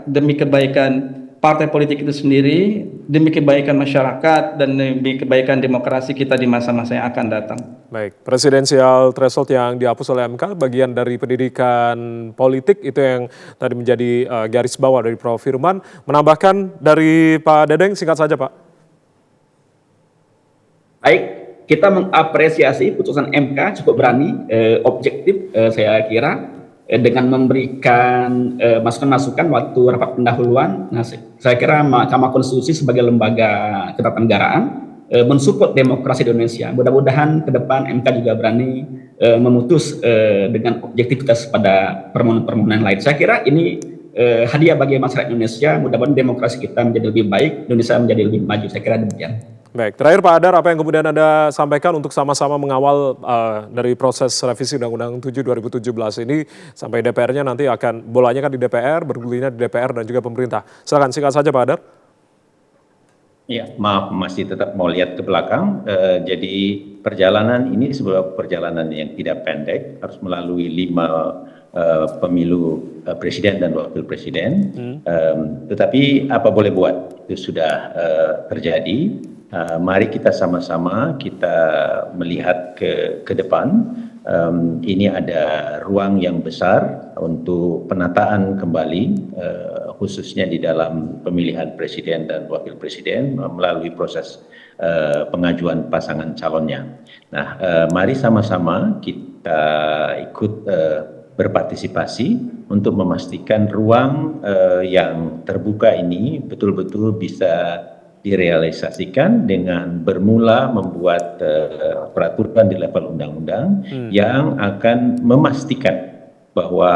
Speaker 9: demi kebaikan partai politik itu sendiri, demi kebaikan masyarakat dan demi kebaikan demokrasi kita di masa-masa yang akan datang.
Speaker 6: Baik, presidensial threshold yang dihapus oleh MK bagian dari pendidikan politik itu yang tadi menjadi garis bawah dari Prof. Firman. Menambahkan dari Pak Dedeng, singkat saja Pak.
Speaker 8: Baik, kita mengapresiasi putusan MK cukup berani, objektif saya kira, dengan memberikan masukan-masukan waktu rapat pendahuluan. Nah, saya kira Mahkamah Konstitusi sebagai lembaga ketatanegaraan mensupport demokrasi di Indonesia. Mudah-mudahan ke depan MK juga berani memutus dengan objektivitas pada permohonan-permohonan lain. Saya kira ini hadiah bagi masyarakat Indonesia. Mudah-mudahan demokrasi kita menjadi lebih baik, Indonesia menjadi lebih maju. Saya kira demikian.
Speaker 6: Baik, terakhir Pak Hadar, apa yang kemudian Anda sampaikan untuk sama-sama mengawal dari proses revisi Undang-Undang 7 2017 ini sampai DPR-nya nanti akan, bolanya kan di DPR, bergulirnya di DPR dan juga pemerintah. Silakan singkat saja Pak Hadar.
Speaker 7: Ya, maaf masih tetap mau lihat ke belakang. Jadi perjalanan ini sebuah perjalanan yang tidak pendek, harus melalui 5 pemilu presiden dan wakil presiden. Tetapi apa boleh buat, itu sudah terjadi. Mari kita sama-sama kita melihat ke depan. Ini ada ruang yang besar untuk penataan kembali, khususnya di dalam pemilihan presiden dan wakil presiden melalui proses pengajuan pasangan calonnya. Nah, mari sama-sama kita ikut berpartisipasi untuk memastikan ruang yang terbuka ini betul-betul bisa direalisasikan dengan bermula membuat peraturan di level undang-undang yang akan memastikan bahwa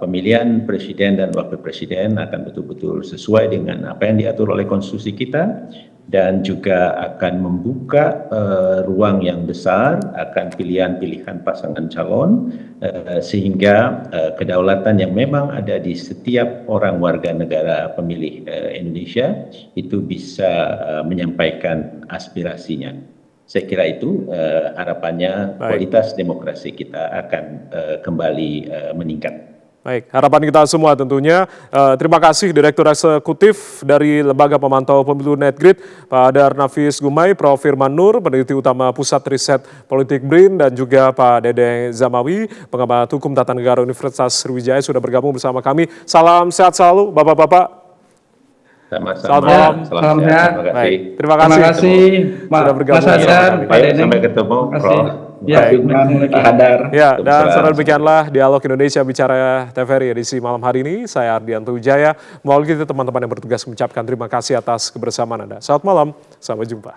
Speaker 7: pemilihan presiden dan wakil presiden akan betul-betul sesuai dengan apa yang diatur oleh konstitusi kita dan juga akan membuka ruang yang besar akan pilihan-pilihan pasangan calon sehingga kedaulatan yang memang ada di setiap orang warga negara pemilih Indonesia itu bisa menyampaikan aspirasinya. Saya kira itu harapannya kualitas demokrasi kita akan kembali meningkat.
Speaker 6: Baik, harapan kita semua tentunya. Terima kasih Direktur Eksekutif dari Lembaga Pemantau Pemilu Netgrid, Pak Hadar Nafis Gumai, Prof. Firman Nur, Peneliti Utama Pusat Riset Politik BRIN, dan juga Pak Dedeng Zamawi, Pengamat Hukum Tata Negara Universitas Sriwijaya sudah bergabung bersama kami. Salam sehat selalu, Bapak-Bapak.
Speaker 7: Selamat
Speaker 6: malam.
Speaker 7: Salam sehat. Terima kasih.
Speaker 6: Terima kasih.
Speaker 9: Terima kasih,
Speaker 6: sudah bergabung.
Speaker 9: Mas Hadar, Pak Dedeng.
Speaker 7: Sampai ketemu, Prof.
Speaker 6: Ya,
Speaker 8: Pak Hadar.
Speaker 6: Ya, dan saudara demikianlah Dialog Indonesia Bicara TVRI edisi malam hari ini. Saya Ardianto Wijaya. Mewakili teman-teman yang bertugas mengucapkan terima kasih atas kebersamaan Anda. Selamat malam, sampai jumpa.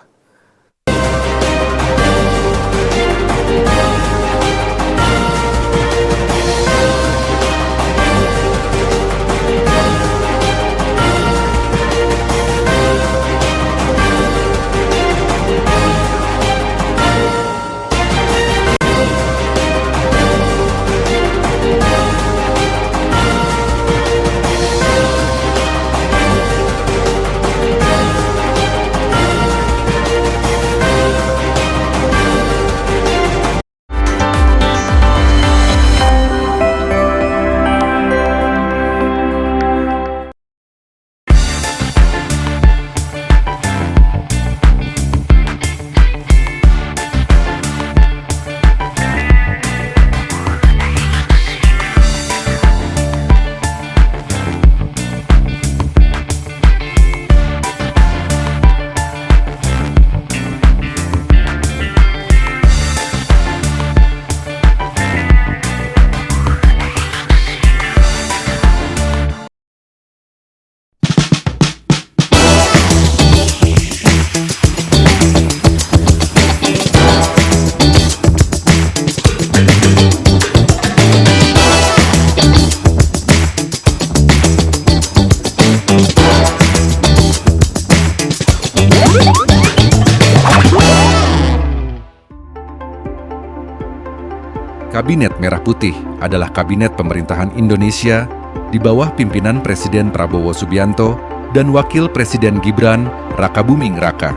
Speaker 20: Kabinet Merah Putih adalah kabinet pemerintahan Indonesia di bawah pimpinan Presiden Prabowo Subianto dan Wakil Presiden Gibran Rakabuming Raka.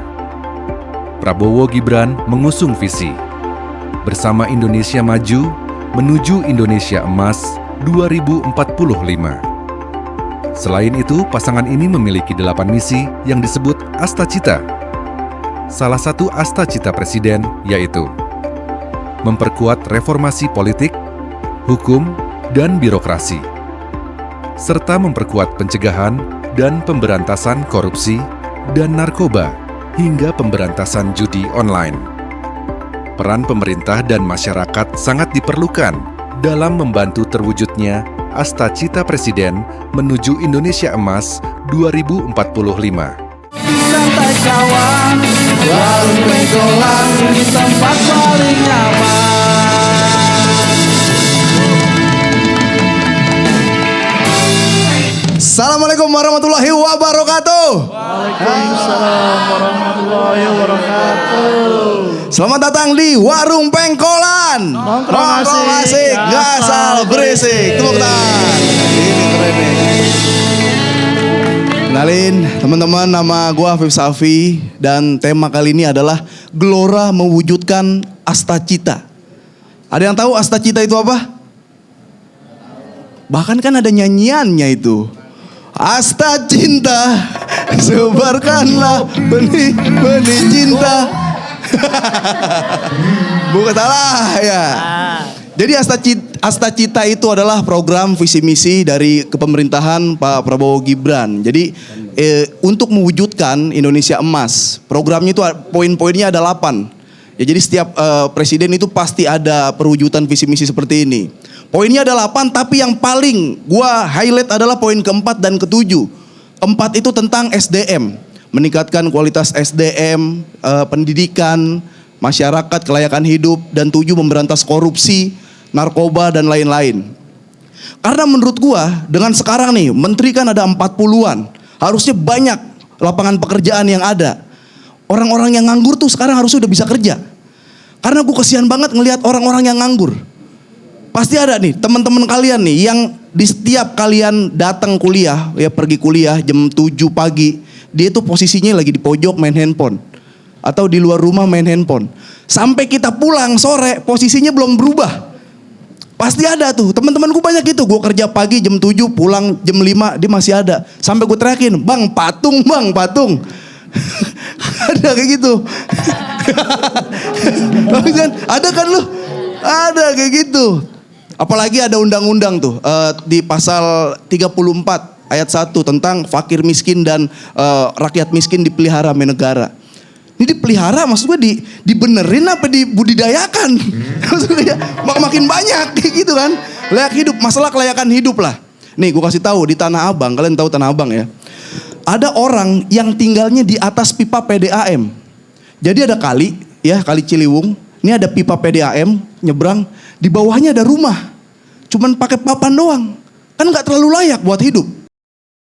Speaker 20: Prabowo Gibran mengusung visi Bersama Indonesia Maju menuju Indonesia Emas 2045. Selain itu, pasangan ini memiliki 8 misi yang disebut Astacita. Salah satu Astacita Presiden yaitu memperkuat reformasi politik, hukum, dan birokrasi, serta memperkuat pencegahan dan pemberantasan korupsi dan narkoba hingga pemberantasan judi online. Peran pemerintah dan masyarakat sangat diperlukan dalam membantu terwujudnya Astacita Presiden menuju Indonesia Emas 2045.
Speaker 21: Santai kawan, warung pengkolan di tempat paling nyaman.
Speaker 22: Assalamualaikum warahmatullahi wabarakatuh.
Speaker 21: Waalaikumsalam warahmatullahi wabarakatuh.
Speaker 22: Selamat datang di Warung Pengkolan. Nongkrong asik, ngasal berisik. Tepuk tangan. Ini keren nih. Kenalin teman-teman, nama gue Afif Safi dan tema kali ini adalah Gelora Mewujudkan Astacita. Ada yang tahu Astacita itu apa? Bahkan kan ada nyanyiannya itu. Asta cinta, sebarkanlah benih-benih cinta. Bukan salah ya. Jadi Astacita itu adalah program visi misi dari kepemerintahan Pak Prabowo Gibran. Jadi untuk mewujudkan Indonesia Emas, programnya itu poin-poinnya ada 8. Ya, jadi setiap presiden itu pasti ada perwujudan visi misi seperti ini. Poinnya ada 8, tapi yang paling gua highlight adalah poin keempat dan ketujuh. 4 itu tentang SDM, meningkatkan kualitas SDM, pendidikan, masyarakat, kelayakan hidup, dan 7 memberantas korupsi, narkoba, dan lain-lain. Karena menurut gua, dengan sekarang nih, menteri kan ada 40-an, harusnya banyak lapangan pekerjaan yang ada. Orang-orang yang nganggur tuh sekarang harusnya udah bisa kerja. Karena gua kasihan banget ngelihat orang-orang yang nganggur. Pasti ada nih teman-teman kalian nih yang di setiap kalian datang kuliah, ya pergi kuliah jam 7 pagi, dia tuh posisinya lagi di pojok main handphone. Atau di luar rumah main handphone. Sampai kita pulang sore, posisinya belum berubah. Pasti ada tuh, teman-temanku banyak gitu. Gue kerja pagi jam 7, pulang jam 5, dia masih ada. Sampai gue teriakin, bang patung. Ada kayak gitu. Ada kan lu? Ada kayak gitu. Apalagi ada undang-undang tuh di pasal 34 ayat 1 tentang fakir miskin dan rakyat miskin dipelihara oleh negara. Ini dipelihara, maksud gue dibenerin apa dibudidayakan? Maksud gue ya, makin banyak kayak gitu kan. Layak hidup, masalah kelayakan hidup lah. Nih gue kasih tahu di Tanah Abang, kalian tahu Tanah Abang ya. Ada orang yang tinggalnya di atas pipa PDAM. Jadi ada kali, ya kali Ciliwung. Ini ada pipa PDAM nyebrang, di bawahnya ada rumah. Cuman pakai papan doang. Kan nggak terlalu layak buat hidup.